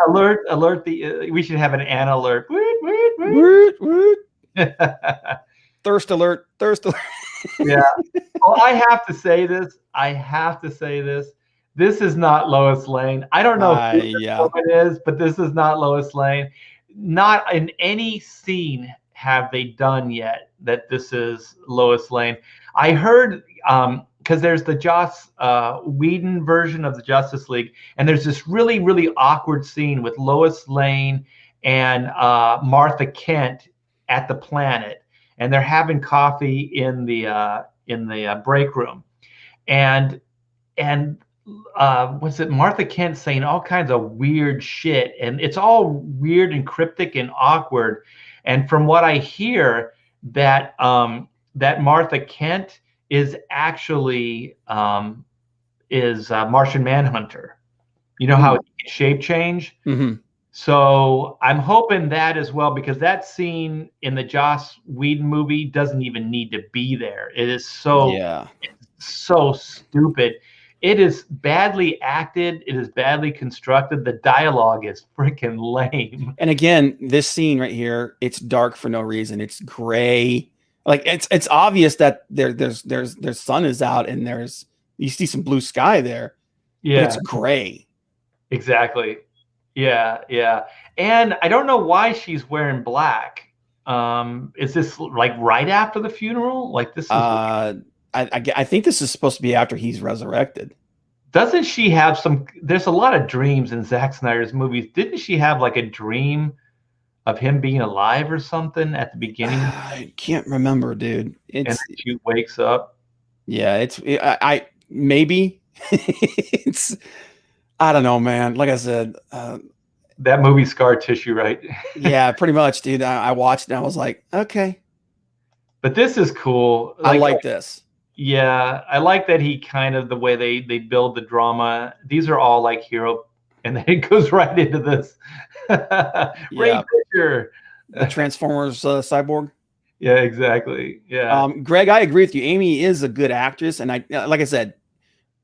Alert! We should have an Anna alert. Woot, woot. Thirst alert! Yeah. Well, I have to say this. This is not Lois Lane. I don't know who it is, but this is not Lois Lane. Not in any scene have they done yet that this is Lois Lane. I heard because there's the Joss Whedon version of the Justice League, and there's this really, really awkward scene with Lois Lane and Martha Kent at the Planet, and they're having coffee in the break room, and what's it, Martha Kent saying all kinds of weird shit, and it's all weird and cryptic and awkward. And from what I hear, that Martha Kent is actually is Martian Manhunter. You know how Ooh. it can shape change? Mm-hmm. So I'm hoping that as well, because that scene in the Joss Whedon movie doesn't even need to be there. It is Yeah. so stupid. It is badly acted. It is badly constructed. The dialogue is freaking lame. And again, this scene right here, it's dark for no reason. It's gray. Like it's obvious that there's sun is out and there's you see some blue sky there, but it's Yeah, gray. exactly. Yeah, yeah. And I don't know why she's wearing black. Is this like right after the funeral? Like this is I think this is supposed to be after he's resurrected. doesn't she have some? There's a lot of dreams in Zack Snyder's movies. Didn't she have like a dream of him being alive or something at the beginning, I can't remember, dude. and It's then she wakes up? yeah, I maybe it's I don't know, man. Like I said, That movie scar tissue, right? yeah, pretty much, dude. I watched and I was like, okay, But this is cool. I Like, like this. yeah, I like that he kind of the way they build the drama. These are all like hero, and then it goes right into this. Ray Yeah, Fisher. the Transformers cyborg. Yeah, exactly. Yeah. Greg, I agree with you. Amy is a good actress, and I like I said,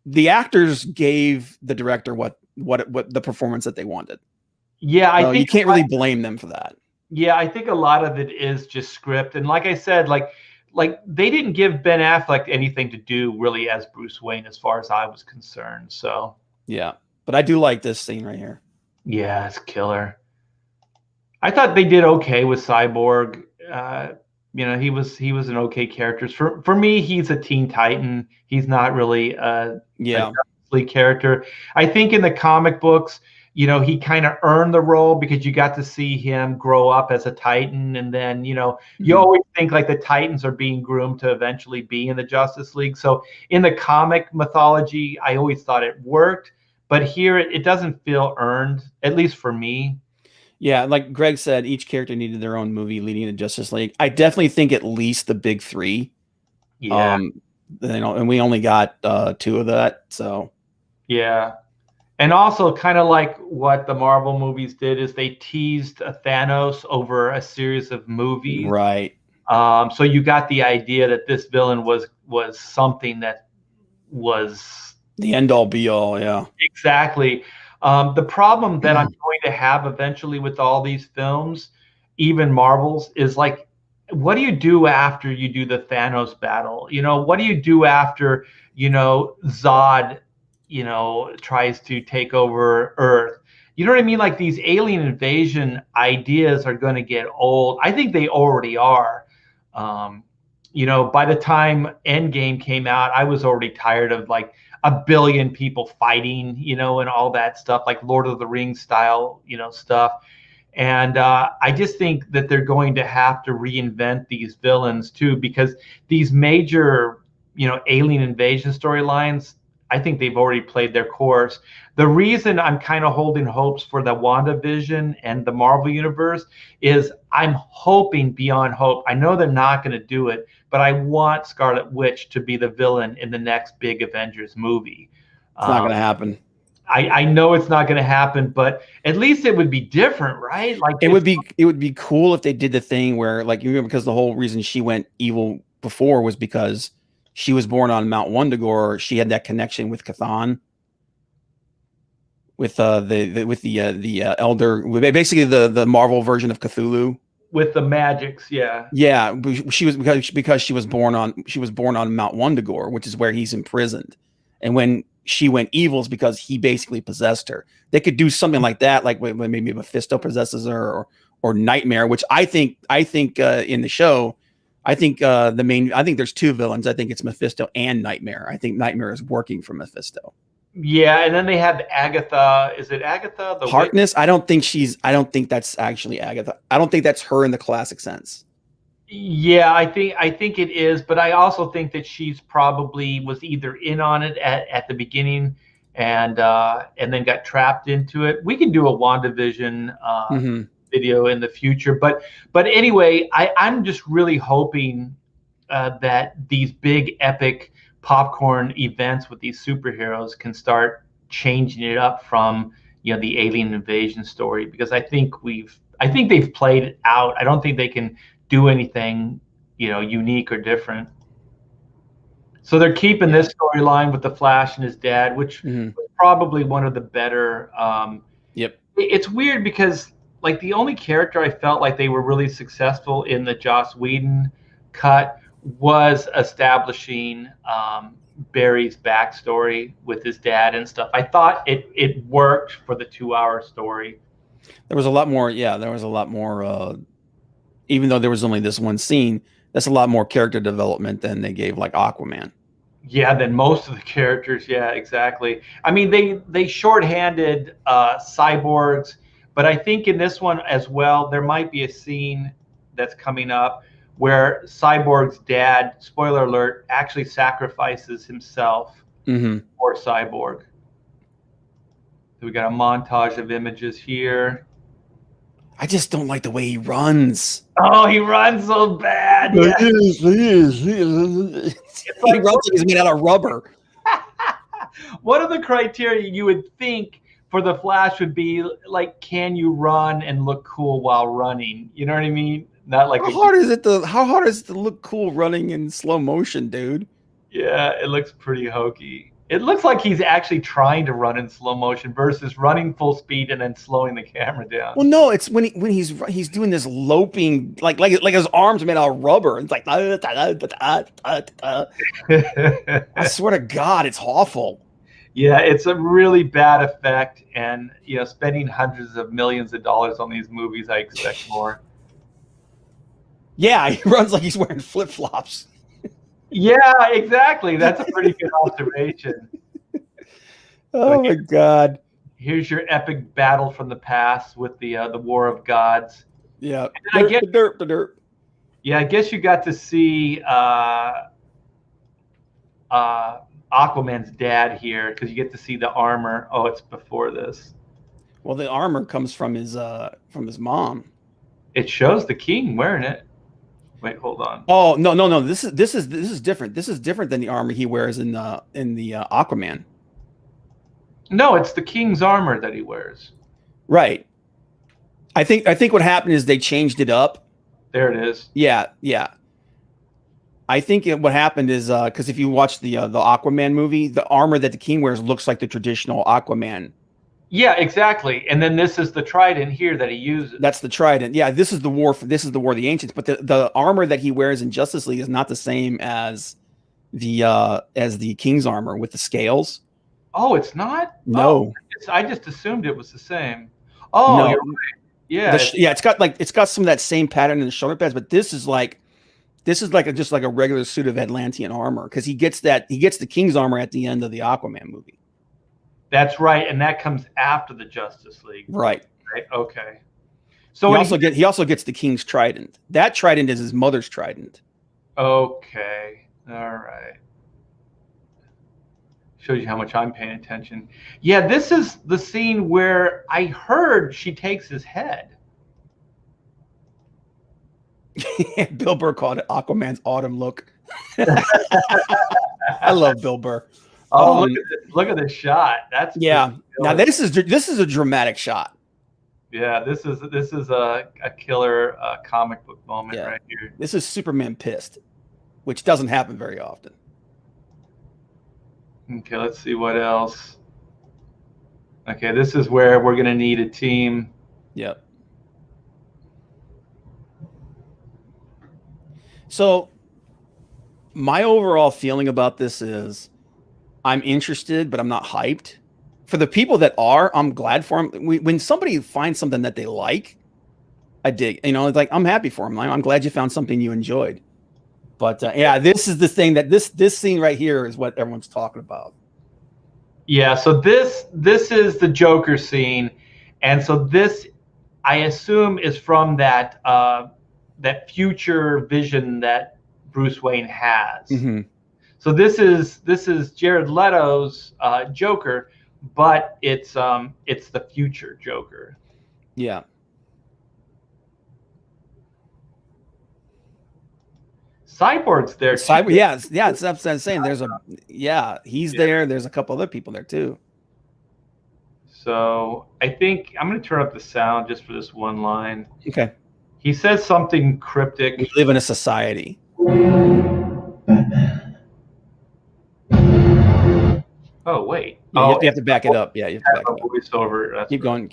the actors gave the director what the performance that they wanted. Yeah, I So you think can't really blame them for that. yeah, I think a lot of it is just script. And like I said, like they didn't give Ben Affleck anything to do really as Bruce Wayne as far as I was concerned. So Yeah, but I do like this scene right here. yeah, it's killer. I thought they did okay with Cyborg. He was an okay character. For me, he's a Teen Titan. He's not really a Yeah. Justice League character. I think in the comic books, he kind of earned the role because you got to see him grow up as a Titan, and then you Mhm. always think like the Titans are being groomed to eventually be in the Justice League. So in the comic mythology, I always thought it worked, but here it doesn't feel earned, at least for me. Yeah, like Greg said, each character needed their own movie leading to Justice League. I definitely think at least the big three. Yeah, And we only got two of that. So yeah. And also, kind of like what the Marvel movies did, is they teased a Thanos over a series of movies. right. So you got the idea that this villain was something that was The end all be all, yeah. exactly the problem that I'm going to have eventually with all these films, even Marvels, is like, what do you do after you do the Thanos battle? What do you do after Zod tries to take over Earth? You know what I mean? Like these alien invasion ideas are going to get old. I think they already are. By the time Endgame came out, I was already tired of like a billion people fighting, and all that stuff, like Lord of the Rings style, stuff. And I just think that they're going to have to reinvent these villains too, because these major, alien invasion storylines, I think they've already played their course. The reason I'm kind of holding hopes for the WandaVision and the Marvel Universe is I'm hoping beyond hope. I know they're not going to do it, but I want Scarlet Witch to be the villain in the next big Avengers movie. It's not going to happen. I know it's not going to happen, but at least it would be different, right? Like it would be cool if they did the thing where, like, because the whole reason she went evil before was because she was born on Mount Wundagore. She had that connection with Cathan, with the elder, basically the Marvel version of Cthulhu. With the magics, yeah. Yeah, she was because she was born on Mount Wundagore, which is where he's imprisoned. And when she went evil is because he basically possessed her. They could do something like that, like when maybe Mephisto possesses her, or Nightmare, which I think in the show, I think there's two villains. I think it's Mephisto and Nightmare. I think Nightmare is working for Mephisto. Yeah, and then they have Agatha. Is it Agatha? The Harkness? I don't think that's actually Agatha. I don't think that's her in the classic sense. Yeah, I think it is, but I also think that she's probably was either in on it at the beginning and then got trapped into it. We can do a WandaVision video in the future, but anyway, I'm just really hoping that these big epic popcorn events with these superheroes can start changing it up from the alien invasion story, because I think they've played it out. I don't think they can do anything unique or different. So they're keeping this storyline with the Flash and his dad, which was probably one of the better. It's weird because like the only character I felt like they were really successful in the Joss Whedon cut was establishing Barry's backstory with his dad and stuff. I thought it worked for the 2-hour story. There was a lot more. Yeah, there was a lot more. Even though there was only this one scene, that's a lot more character development than they gave like Aquaman. Yeah, than most of the characters. Yeah, exactly. I mean, they shorthanded cyborgs, but I think in this one as well, there might be a scene that's coming up where Cyborg's dad, spoiler alert, actually sacrifices himself for Cyborg. So we got a montage of images here. I just don't like the way he runs. Oh, he runs so bad. Yeah. He runs like he's made out of rubber. What are the criteria you would think for the Flash would be like? Can you run and look cool while running? You know what I mean? Not like how hard is it to look cool running in slow motion, dude? Yeah, it looks pretty hokey. It looks like he's actually trying to run in slow motion versus running full speed and then slowing the camera down. Well, no, it's when he's doing this loping, like his arms are made out of rubber. It's like I swear to God, it's awful. Yeah, it's a really bad effect, and spending hundreds of millions of dollars on these movies, I expect more. Yeah, he runs like he's wearing flip-flops. Yeah, exactly. That's a pretty good observation. Oh my God! Here's your epic battle from the past with the War of Gods. Yeah, derp. Yeah, I guess you got to see Aquaman's dad here because you get to see the armor. Oh, it's before this. Well, the armor comes from his mom. It shows the king wearing it. Wait, hold on. Oh no! This is different. This is different than the armor he wears in the Aquaman. No, it's the king's armor that he wears. Right. I think what happened is they changed it up. There it is. Yeah. I think what happened is because if you watch the Aquaman movie, the armor that the king wears looks like the traditional Aquaman. Yeah, exactly. And then this is the trident here that he uses. That's the trident. Yeah, this is the war of the ancients. But the armor that he wears in Justice League is not the same as the king's armor with the scales. Oh, it's not? No. Oh, I just assumed it was the same. Oh, no. You're right. Yeah. It's got some of that same pattern in the shoulder pads, but this is just like a regular suit of Atlantean armor because he gets the king's armor at the end of the Aquaman movie. That's right, and that comes after the Justice League. Right. Okay. So he also gets the king's trident. That trident is his mother's trident. Okay. All right. Shows you how much I'm paying attention. Yeah, this is the scene where I heard she takes his head. Bill Burr called it Aquaman's autumn look. I love Bill Burr. Oh, look at this shot. That's Now this is a dramatic shot. Yeah, this is a killer comic book moment right here. This is Superman pissed, which doesn't happen very often. Okay, let's see what else. Okay, this is where we're gonna need a team. Yep. So my overall feeling about this is I'm interested, but I'm not hyped. For the people that are, I'm glad for them. When somebody finds something that they like, I dig. It's like I'm happy for them. I'm glad you found something you enjoyed. But this is the thing that this scene right here is what everyone's talking about. Yeah. So this is the Joker scene, and so this I assume is from that future vision that Bruce Wayne has. Mm-hmm. So this is Jared Leto's Joker, but it's the future Joker. Yeah. Cyborg's there too. Cyber, yeah, it's what I'm saying. He's there. There's a couple other people there too. So I think I'm going to turn up the sound just for this one line. Okay. He says something cryptic. We live in a society. Oh wait. Yeah, you have to back it up. Yeah, you have to back it up. Voiceover. Keep going.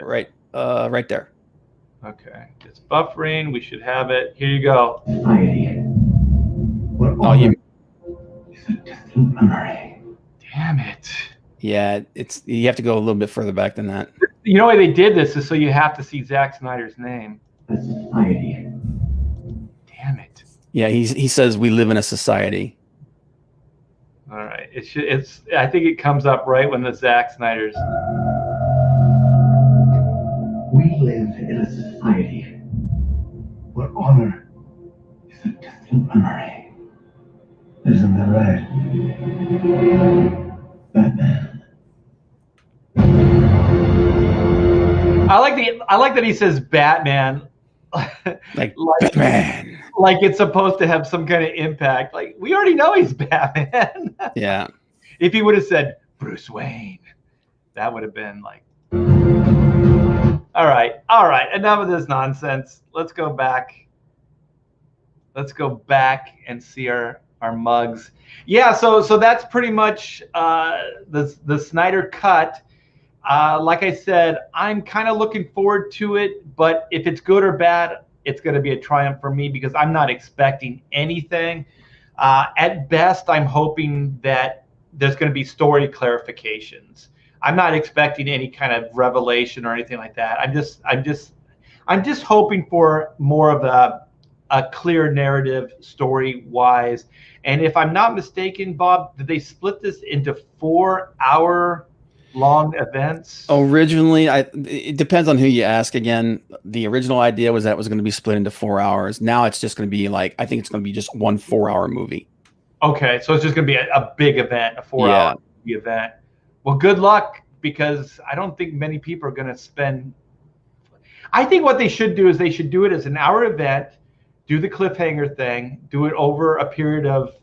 Right there. Okay, it's buffering. We should have it. Here you go. Damn it. Yeah, you have to go a little bit further back than that. You know why they did this is so you have to see Zack Snyder's name. Damn it. Yeah, he says we live in a society. All right. I think it comes up right when the Zack Snyder's. We live in a society where honor is a distant memory. Isn't that right, Batman? I like that he says Batman. like Batman. Like it's supposed to have some kind of impact. Like we already know he's Batman. Yeah. If he would have said Bruce Wayne, that would have been like. All right. Enough of this nonsense. Let's go back and see our mugs. Yeah. So that's pretty much the Snyder cut. Like I said, I'm kind of looking forward to it, but if it's good or bad, it's going to be a triumph for me because I'm not expecting anything. At best, I'm hoping that there's going to be story clarifications. I'm not expecting any kind of revelation or anything like that. I'm just hoping for more of a clear narrative story-wise. And if I'm not mistaken, Bob, did they split this into 4-hour long events? Originally, it depends on who you ask. Again, the original idea was that it was going to be split into 4 hours. Now it's just going to be I think it's going to be just one 4-hour movie. Okay, so it's just going to be a big event, a 4-hour event. Well, good luck, because I don't think many people are going to spend. I think what they should do is they should do it as an hour event, do the cliffhanger thing, do it over a period of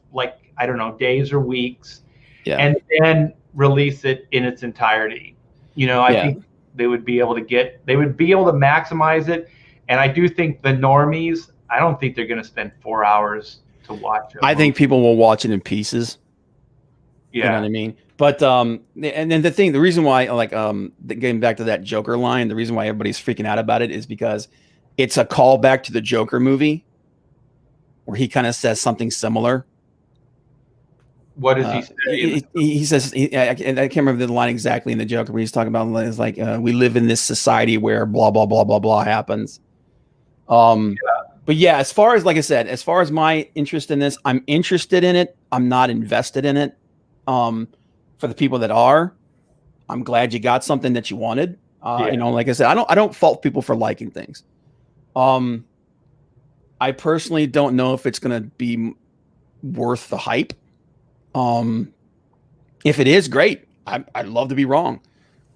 I don't know, days or weeks, and then release it in its entirety. I think they would be able to maximize it. And I do think the normies, I don't think they're going to spend 4 hours to watch it. I think people will watch it in pieces. Yeah. You know what I mean? But and then the reason why getting back to that Joker line, the reason why everybody's freaking out about it is because it's a callback to the Joker movie where he kind of says something similar. What does he say? He says, I can't remember the line exactly in the Joker, but he's talking about it's like we live in this society where blah blah blah blah blah happens. But yeah, as far as, like I said, as far as my interest in this, I'm interested in it. I'm not invested in it. For the people that are, I'm glad you got something that you wanted. Like I said, I don't fault people for liking things. I personally don't know if it's going to be worth the hype. If it is, great. I'd love to be wrong.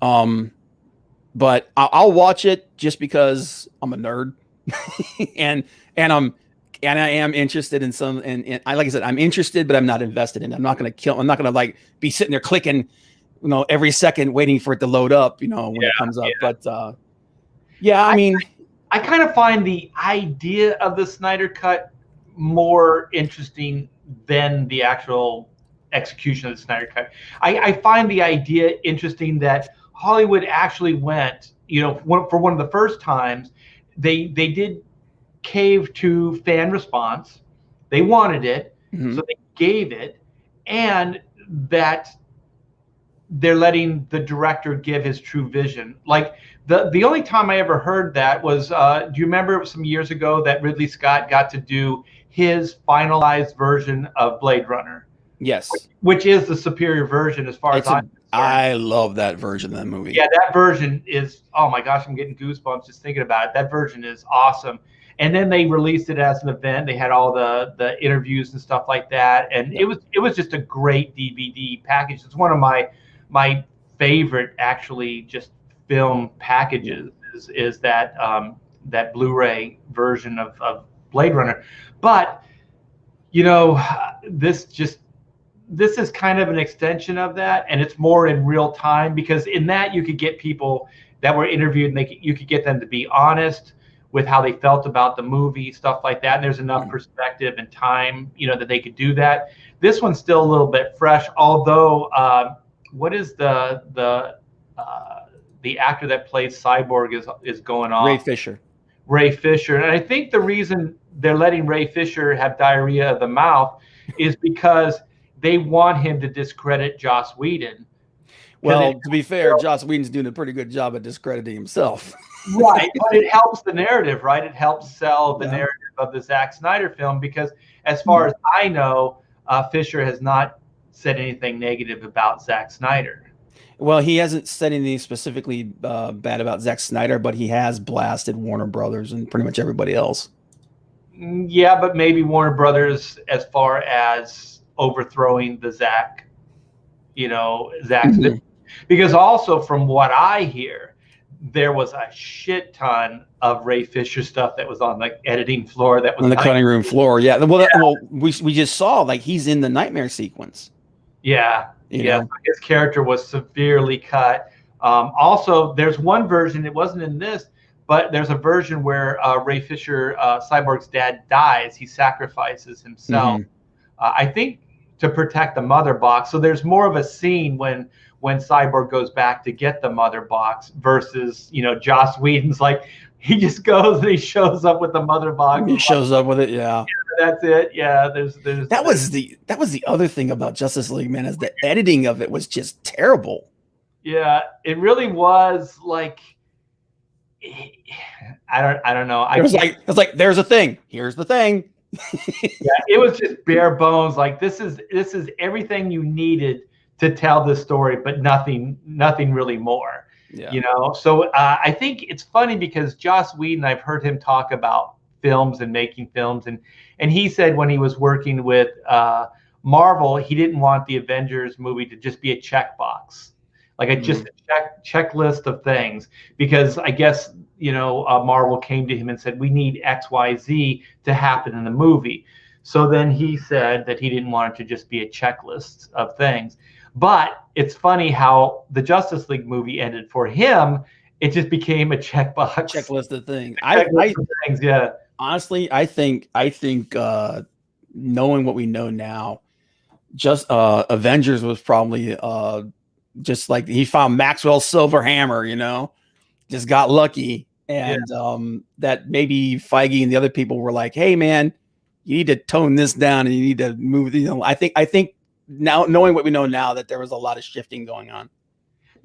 But I'll watch it just because I'm a nerd. and I am interested in some, and like I said, I'm interested, but I'm not invested in it. I'm not going to be sitting there clicking, every second waiting for it to load up, when it comes up. But I mean, I kind of find the idea of the Snyder Cut more interesting than the actual execution of the Snyder Cut. I find the idea interesting that Hollywood actually went, for one of the first times, they did cave to fan response. They wanted it, so they gave it, and that they're letting the director give his true vision. Like the only time I ever heard that was, do you remember some years ago that Ridley Scott got to do his finalized version of Blade Runner? Yes. Which is the superior version as far as I'm concerned. I love that version of that movie. Yeah, that version is, oh my gosh, I'm getting goosebumps just thinking about it. That version is awesome. And then they released it as an event. They had all the interviews and stuff like that. And it was just a great DVD package. It's one of my my favorite actually just film packages is that that Blu-ray version of Blade Runner. But you know, this is kind of an extension of that, and it's more in real time, because in that you could get people that were interviewed, and you could get them to be honest with how they felt about the movie, stuff like that. And there's enough perspective and time, you know, that they could do that. This one's still a little bit fresh, although what is the actor that plays Cyborg is going on? Ray Fisher. Ray Fisher. And I think the reason they're letting Ray Fisher have diarrhea of the mouth is because they want him to discredit Joss Whedon. Well, to be fair, Joss Whedon's doing a pretty good job at discrediting himself. Right, but it helps the narrative, right? It helps sell the narrative of the Zack Snyder film, because as far as I know, Fisher has not said anything negative about Zack Snyder. Well, he hasn't said anything specifically bad about Zack Snyder, but he has blasted Warner Brothers and pretty much everybody else. Yeah, but maybe Warner Brothers as far as overthrowing the Zack, you know, Zack's because also from what I hear, there was a shit ton of Ray Fisher stuff that was on the editing floor, that was on the cutting room floor. Yeah. Well, we just saw, like, he's in the nightmare sequence. Yeah. You know? His character was severely cut. Also, there's one version, it wasn't in this, but there's a version where Ray Fisher, Cyborg's dad, dies. He sacrifices himself, I think, to protect the mother box. So there's more of a scene when Cyborg goes back to get the mother box versus, you know, Joss Whedon's like, he just goes and he shows up with the mother box. He shows up with it, yeah. That's it. Yeah, there's that was the other thing about Justice League, man, is the editing of it was just terrible. Yeah, it really was. Like, I don't know. It was like there's a thing. Here's the thing. Yeah, it was just bare bones. Like, this is everything you needed to tell this story, but nothing really more. Yeah. You know, so I think it's funny because Joss Whedon, I've heard him talk about films and making films, and he said when he was working with Marvel, he didn't want the Avengers movie to just be a checkbox, like just a checklist of things, because I guess, you know, Marvel came to him and said, we need X, Y, Z to happen in the movie. So then he said that he didn't want it to just be a checklist of things. But it's funny how the Justice League movie ended for him. It just became a checklist of things. Yeah. Honestly, I think knowing what we know now, just Avengers was probably just like he found Maxwell's silver hammer, you know, just got lucky. And that maybe Feige and the other people were like, hey, man, you need to tone this down and you need to move. You know, I think now, knowing what we know now, that there was a lot of shifting going on.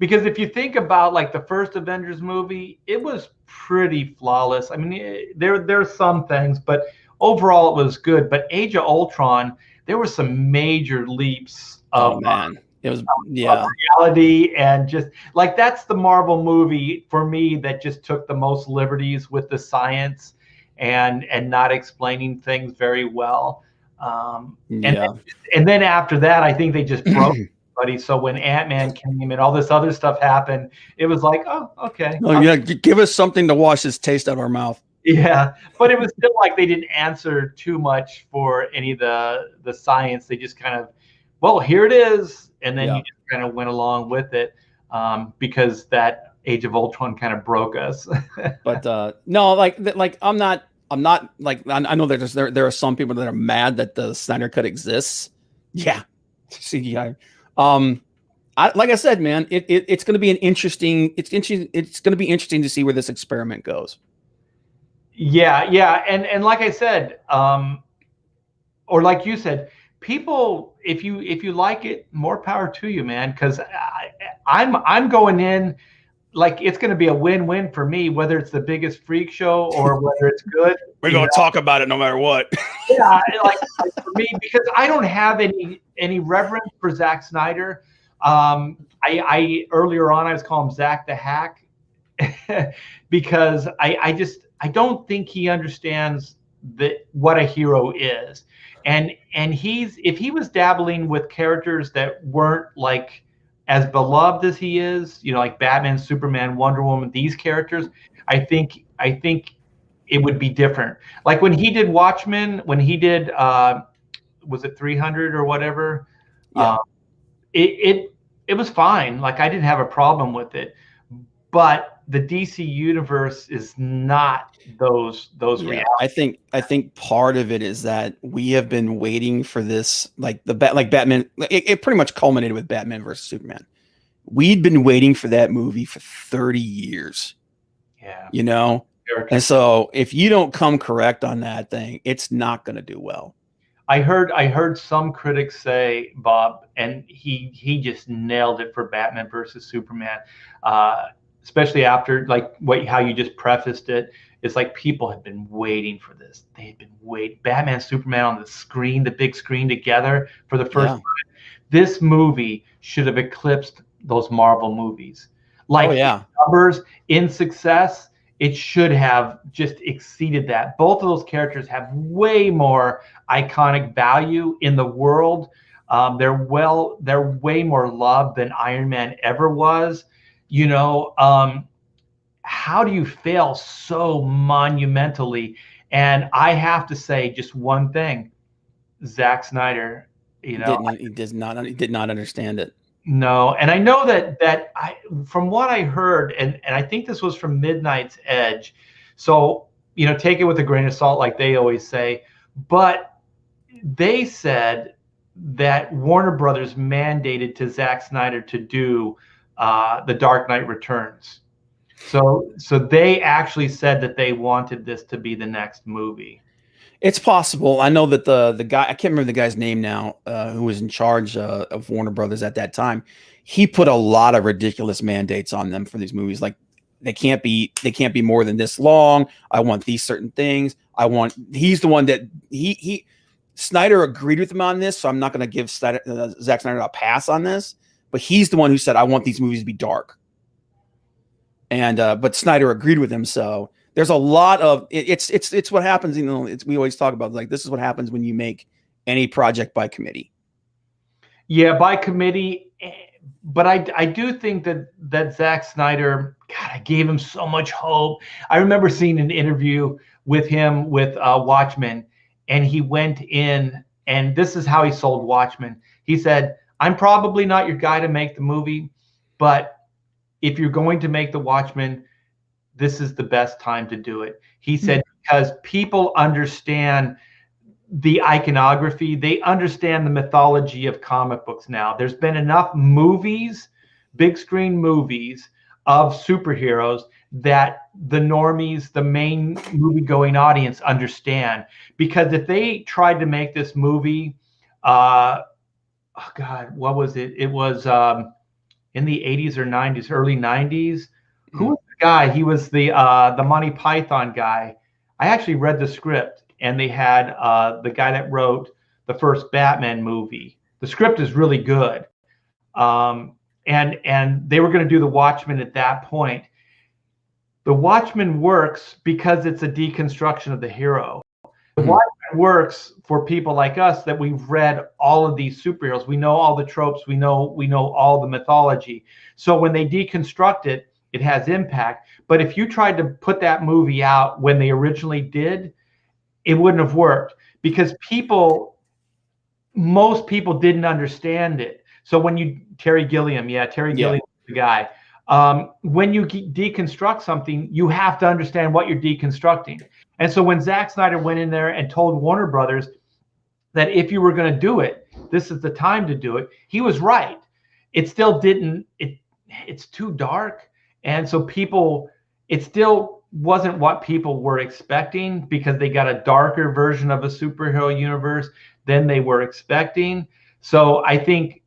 Because if you think about like the first Avengers movie, it was pretty flawless. I mean, there are some things, but overall it was good. But Age of Ultron, there were some major leaps of it was of reality, and just like that's the Marvel movie for me that just took the most liberties with the science and not explaining things very well. And then after that, I think they just broke everybody. So when Ant-Man came and all this other stuff happened, it was like, oh, okay. Oh, yeah, give us something to wash this taste out of our mouth. Yeah, but it was still like they didn't answer too much for any of the science. They just kind of, well, here it is, and then you just kind of went along with it because that Age of Ultron kind of broke us. But no, like I'm not like, I know that there are some people that are mad that the Snyder Cut exists. Yeah, CGI. Like I said, man, it's going to be it's going to be interesting to see where this experiment goes. Yeah, and like I said, or like you said, people, if you like it, more power to you, man. Because I'm going in like it's going to be a win-win for me, whether it's the biggest freak show or whether it's good. We're going to talk about it no matter what. Yeah, like for me, because I don't have any reverence for Zack Snyder. I earlier on I was calling him Zack the Hack because I don't think he understands what a hero is, and if he was dabbling with characters that weren't like as beloved as he is, you know, like Batman, Superman, Wonder Woman, these characters, I think it would be different. Like when he did Watchmen, when he did was it 300 or whatever? Yeah. It was fine. Like I didn't have a problem with it, but the DC universe is not those Yeah, realities. I think part of it is that we have been waiting for this, like Batman. It pretty much culminated with Batman versus Superman. We'd been waiting for that movie for 30 years, Yeah, you know? And characters. so if you don't come correct on that thing, it's not going to do well. I heard some critics say, Bob, and he just nailed it for Batman versus Superman, uh, especially after like how you just prefaced it. It's like people have been waiting for this. They had been waiting. Batman, Superman on the screen, the big screen together for the first Yeah. time. This movie should have eclipsed those Marvel movies. Oh Like in yeah. numbers, in success, it should have just exceeded that. Both of those characters have way more iconic value in the world. They're way more loved than Iron Man ever was. You know, how do you fail so monumentally? And I have to say just one thing, Zack Snyder. You know, He did not understand it. no, and I know that from what I heard, and I think this was from Midnight's Edge, so you know, take it with a grain of salt, like they always say. But they said that Warner Brothers mandated to Zack Snyder to do the Dark Knight Returns. So they actually said that they wanted this to be the next movie. It's possible. I know that the guy, I can't remember the guy's name now, who was in charge of Warner Brothers at that time. He put a lot of ridiculous mandates on them for these movies. Like they can't be more than this long. I want these certain things. He's the one that he Snyder agreed with him on this, so I'm not going to give Zack Snyder a pass on this. But he's the one who said, I want these movies to be dark. And but Snyder agreed with him, so there's a lot of it's what happens. You know, we always talk about, like, this is what happens when you make any project by committee. Yeah, by committee. But I do think that Zack Snyder, God, I gave him so much hope. I remember seeing an interview with him with Watchmen, and he went in, and this is how he sold Watchmen. He said, "I'm probably not your guy to make the movie, but if you're going to make the Watchmen, this is the best time to do it." He said, because people understand the iconography, they understand the mythology of comic books now. There's been enough movies, big screen movies of superheroes that the normies, the main movie going audience understand. Because if they tried to make this movie, oh God, what was it? It was in the 80s or 90s, early 90s. Who was the guy? He was the Monty Python guy. I actually read the script, and they had the guy that wrote the first Batman movie. The script is really good, and they were going to do the Watchmen at that point. The Watchmen works because it's a deconstruction of the hero. The Watchmen works for people like us that we've read all of these superheroes. We know all the tropes. We know all the mythology. So when they deconstruct it, it has impact. But if you tried to put that movie out when they originally did, it wouldn't have worked, because most people didn't understand it. So when Terry Gilliam, Gilliam, the guy. When you deconstruct something, you have to understand what you're deconstructing. And so when Zack Snyder went in there and told Warner Brothers that if you were going to do it, this is the time to do it, he was right. It still didn't. It's too dark, and so it still wasn't what people were expecting, because they got a darker version of a superhero universe than they were expecting. So I think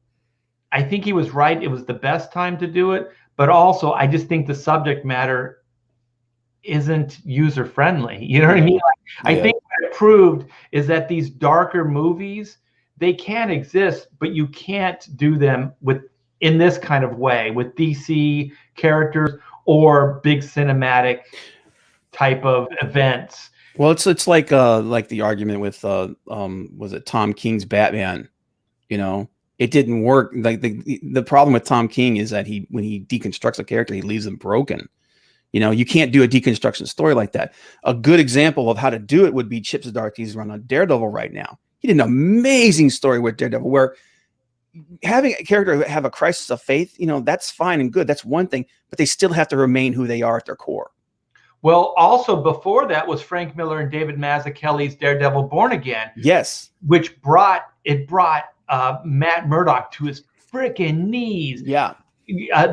he was right. It was the best time to do it, but also I just think the subject matter isn't user friendly. You know what I mean? I think what it proved is that these darker movies, they can exist, but you can't do them in this kind of way with DC characters or big cinematic type of events. Well, it's like the argument with was it Tom King's Batman, you know? it didn't work. Like the problem with Tom King is that when he deconstructs a character, he leaves them broken. You know, you can't do a deconstruction story like that. A good example of how to do it would be Chip Zdarsky's run on Daredevil right now. He did an amazing story with Daredevil where having a character have a crisis of faith, you know, that's fine and good. That's one thing, but they still have to remain who they are at their core. Well, also before that was Frank Miller and David Mazzucchelli's Daredevil Born Again. Yes. Which brought Matt Murdock to his freaking knees. Yeah.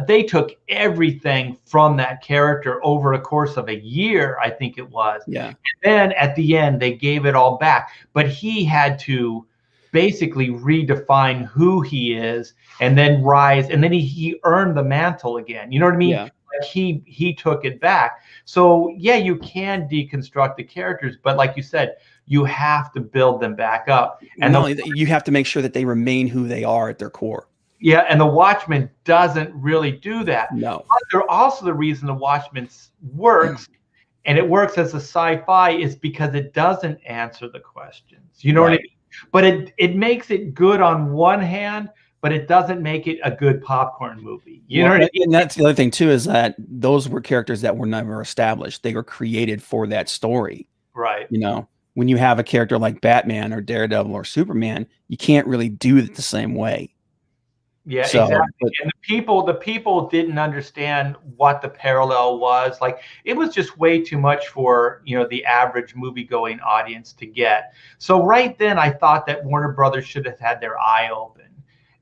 They took everything from that character over a course of a year, I think it was. Yeah. And then at the end, they gave it all back. But he had to basically redefine who he is and then rise. And then he earned the mantle again. You know what I mean? Yeah. Like he took it back. So, yeah, you can deconstruct the characters. But like you said, you have to build them back up. And you have to make sure that they remain who they are at their core. Yeah, and the Watchmen doesn't really do that. No. But they're also the reason the Watchmen works, and it works as a sci-fi, is because it doesn't answer the questions. You know what I mean? But it makes it good on one hand, but it doesn't make it a good popcorn movie. You know what I mean? And that's the other thing too, is that those were characters that were never established. They were created for that story. Right. You know, when you have a character like Batman or Daredevil or Superman, you can't really do it the same way. Yeah, exactly. And the people didn't understand what the parallel was. Like, it was just way too much for, you know, the average movie-going audience to get. So right then, I thought that Warner Brothers should have had their eye open.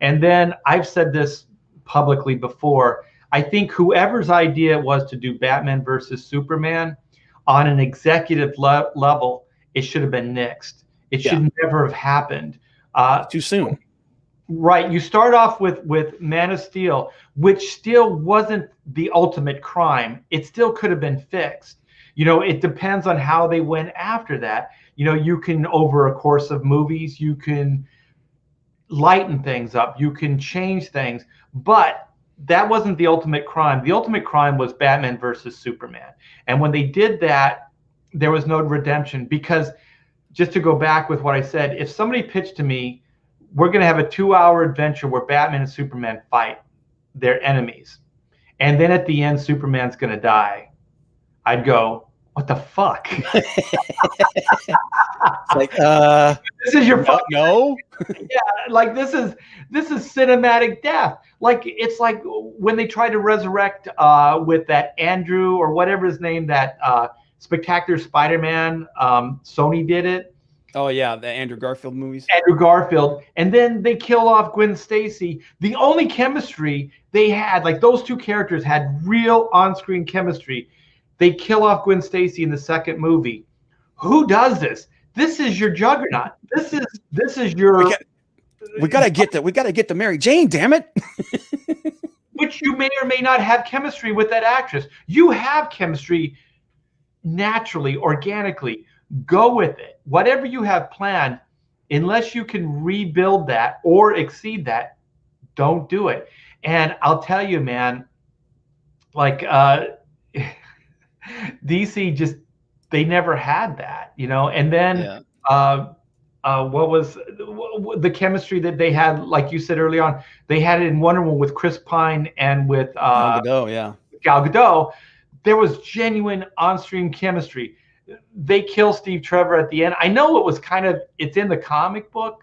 And then I've said this publicly before. I think whoever's idea it was to do Batman versus Superman on an executive level, it should have been nixed. It should never have happened. Too soon. Right. You start off with Man of Steel, which still wasn't the ultimate crime. It still could have been fixed. You know, it depends on how they went after that. You know, you can, over a course of movies, you can lighten things up. You can change things. But that wasn't the ultimate crime. The ultimate crime was Batman versus Superman. And when they did that, there was no redemption. Because just to go back with what I said, if somebody pitched to me, we're going to have a 2-hour adventure where Batman and Superman fight their enemies, and then at the end, Superman's going to die, I'd go, what the fuck? It's like, this is your no. Yeah, like this is cinematic death. Like, it's like when they tried to resurrect with that Andrew or whatever his name, that Spectacular Spider-Man. Sony did it. Oh yeah, the Andrew Garfield movies. Andrew Garfield, and then they kill off Gwen Stacy. The only chemistry they had, like those two characters had real on-screen chemistry. They kill off Gwen Stacy in the second movie. Who does this? This is your Juggernaut. This is your. We gotta get the Mary Jane. Damn it! Which you may or may not have chemistry with that actress. You have chemistry naturally, organically. Go with it. Whatever you have planned, unless you can rebuild that or exceed that, don't do it. And I'll tell you, man, like DC just, they never had that, you know. And then what was the chemistry that they had, like you said early on, they had it in Wonder Woman with Chris Pine and with Gal Gadot, Gal Gadot. There was genuine on-screen chemistry. They kill Steve Trevor at the end. I know it was it's in the comic book,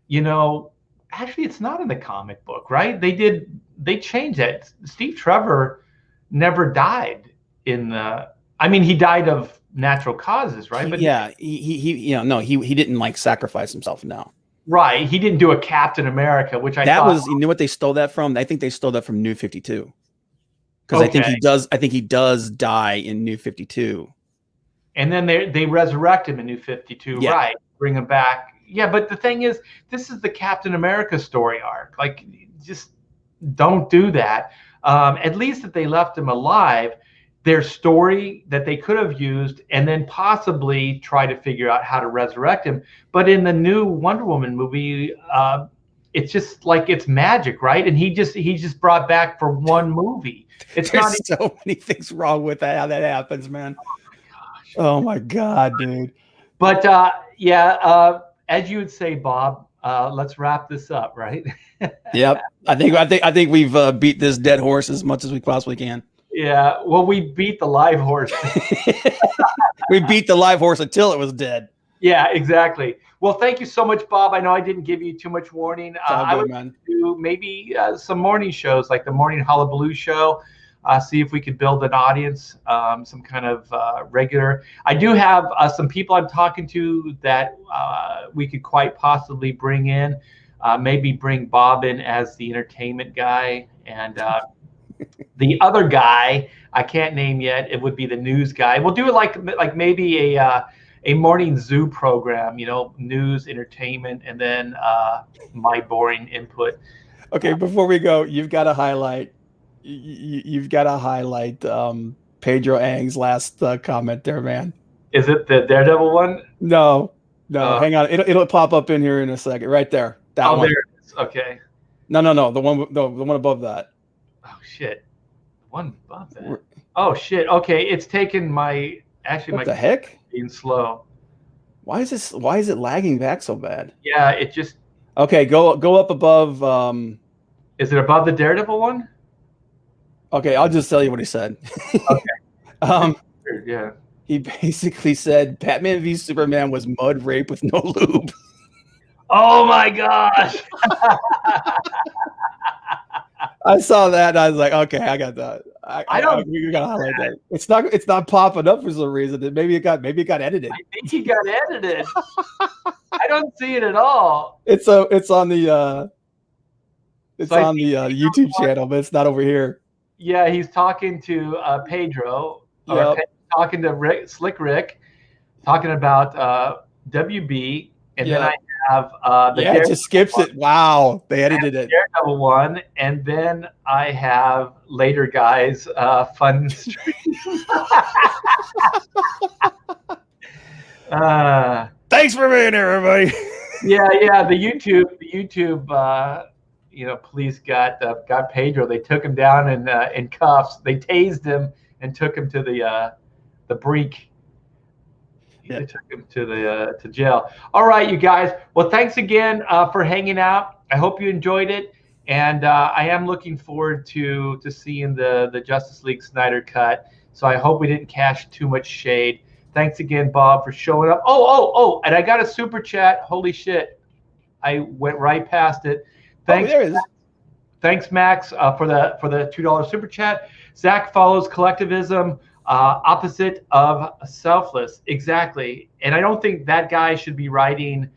you know. Actually, it's not in the comic book, right? They changed it. Steve Trevor never died he died of natural causes, right? But he didn't like sacrifice himself. No. Right. He didn't do a Captain America, which you know what they stole that from? I think they stole that from New 52. Because I think he does die in New 52. And then they resurrect him in New 52, right? Bring him back. Yeah, but the thing is, this is the Captain America story arc. Like, just don't do that. At least if they left him alive, their story that they could have used, and then possibly try to figure out how to resurrect him. But in the new Wonder Woman movie, it's just like it's magic, right? And he just brought back for one movie. There's so many things wrong with that, how that happens, man. Oh my God, dude. But as you would say, Bob, let's wrap this up, right? Yep. I think we've beat this dead horse as much as we possibly can. Yeah. Well, we beat the live horse. We beat the live horse until it was dead. Yeah, exactly. Well, thank you so much, Bob. I know I didn't give you too much warning. I would man. do maybe some morning shows, like the morning hullaballoo show. See if we could build an audience, some kind of regular. I do have some people I'm talking to that we could quite possibly bring in. Maybe bring Bob in as the entertainment guy, and the other guy I can't name yet. It would be the news guy. We'll do it like maybe a morning zoo program, news, entertainment, and then my boring input. Okay, before we go, you've got to highlight. You've got to highlight Pedro Ang's last comment there, man. Is it the Daredevil one? No, hang on. It'll pop up in here in a second. Right there. That one. There it is. Okay. No. The one above that. Oh shit. The one above that. Oh shit. Okay, it's taken my What the heck? Being slow. Why is it lagging back so bad? Yeah, it just. Okay, go up above. Is it above the Daredevil one? Okay, I'll just tell you what he said. Okay. Yeah. He basically said Batman v Superman was mud rape with no lube. Oh my gosh. I saw that and I was like, okay, I got that. We gotta highlight that. It's not popping up for some reason. Maybe it got edited. I think he got edited. I don't see it at all. It's on the YouTube channel, but it's not over here. Yeah, he's talking to Pedro, or talking to Slick Rick, talking about WB, and then I have it just skips it. Wow, they edited it. Daredevil one, and then I have later guys fun stream. Thanks for being here, everybody. Yeah. The YouTube. Police got Pedro. They took him down in cuffs. They tased him and took him to the brink. Yeah. They took him to jail. All right, you guys. Well, thanks again for hanging out. I hope you enjoyed it, and I am looking forward to seeing the Justice League Snyder cut. So I hope we didn't cash too much shade. Thanks again, Bob, for showing up. Oh, and I got a super chat. Holy shit, I went right past it. Thanks. There it is. Thanks, Max, for the $2 super chat. Zach follows collectivism. Opposite of selfless, exactly. And I don't think that guy should be writing.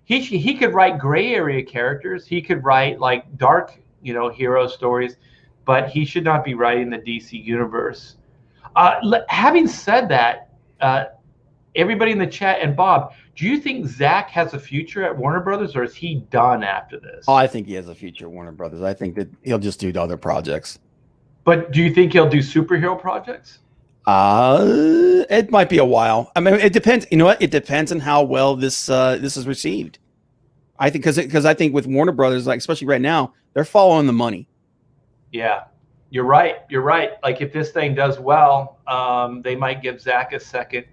He could write gray area characters. He could write like dark, hero stories, but he should not be writing the DC universe. Having said that, everybody in the chat and Bob, do you think Zach has a future at Warner Brothers, or is he done after this? Oh, I think he has a future at Warner Brothers. I think that he'll just do other projects. But do you think he'll do superhero projects? It might be a while. I mean, it depends. You know what? It depends on how well this is received. I think because I think with Warner Brothers, like especially right now, they're following the money. Yeah, you're right. Like if this thing does well, they might give Zach a second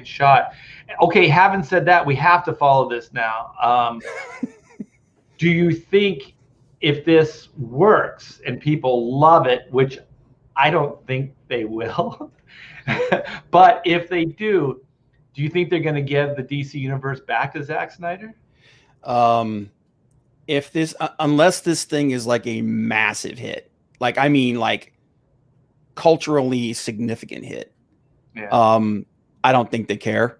shot. Okay, having said that, we have to follow this now. Do you think if this works and people love it, which I don't think they will, but if they do you think they're going to give the DC universe back to Zack Snyder? If this, unless this thing is like a massive hit, like culturally significant hit, I don't think they care.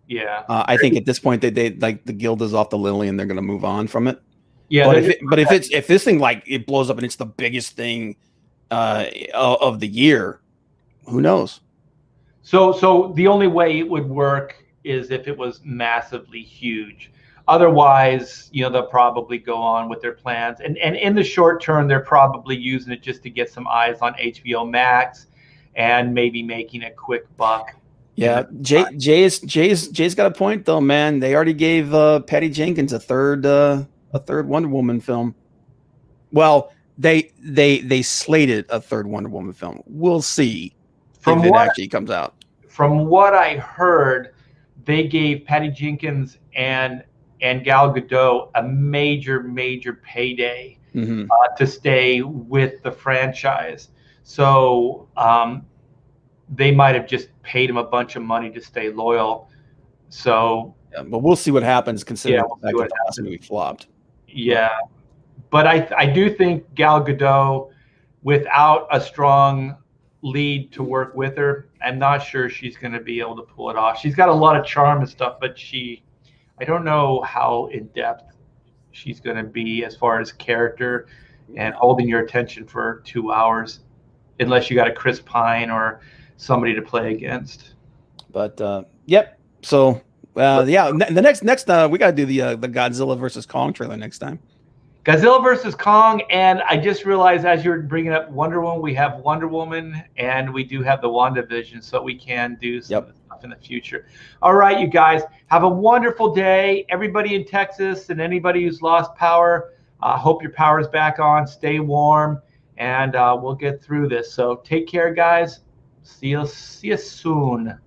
Yeah, I think at this point they like the guild is off the lily and they're going to move on from it. Yeah, but if this thing like it blows up and it's the biggest thing of the year, who knows? So the only way it would work is if it was massively huge. Otherwise, they'll probably go on with their plans. And in the short term, they're probably using it just to get some eyes on HBO Max and maybe making a quick buck. Yeah, Jay's got a point though, man. They already gave Patty Jenkins a third Wonder Woman film. Well, they slated a third Wonder Woman film. We'll see if it actually comes out. From what I heard, they gave Patty Jenkins and and Gal Gadot a major payday to stay with the franchise. So they might have just paid him a bunch of money to stay loyal. So, yeah, but we'll see what happens considering we'll the fact that the last movie flopped. Yeah, but I do think Gal Gadot, without a strong lead to work with her, I'm not sure she's going to be able to pull it off. She's got a lot of charm and stuff, but I don't know how in depth she's going to be as far as character and holding your attention for 2 hours, unless you got a Chris Pine or somebody to play against. But yep. So yeah, the next we got to do the Godzilla versus Kong trailer next time. Godzilla versus Kong, and I just realized as you're bringing up Wonder Woman, we have Wonder Woman, and we do have the WandaVision, so we can do some stuff in the future. All right, you guys, have a wonderful day. Everybody in Texas and anybody who's lost power, hope your power is back on. Stay warm, and we'll get through this. So take care, guys. See you soon.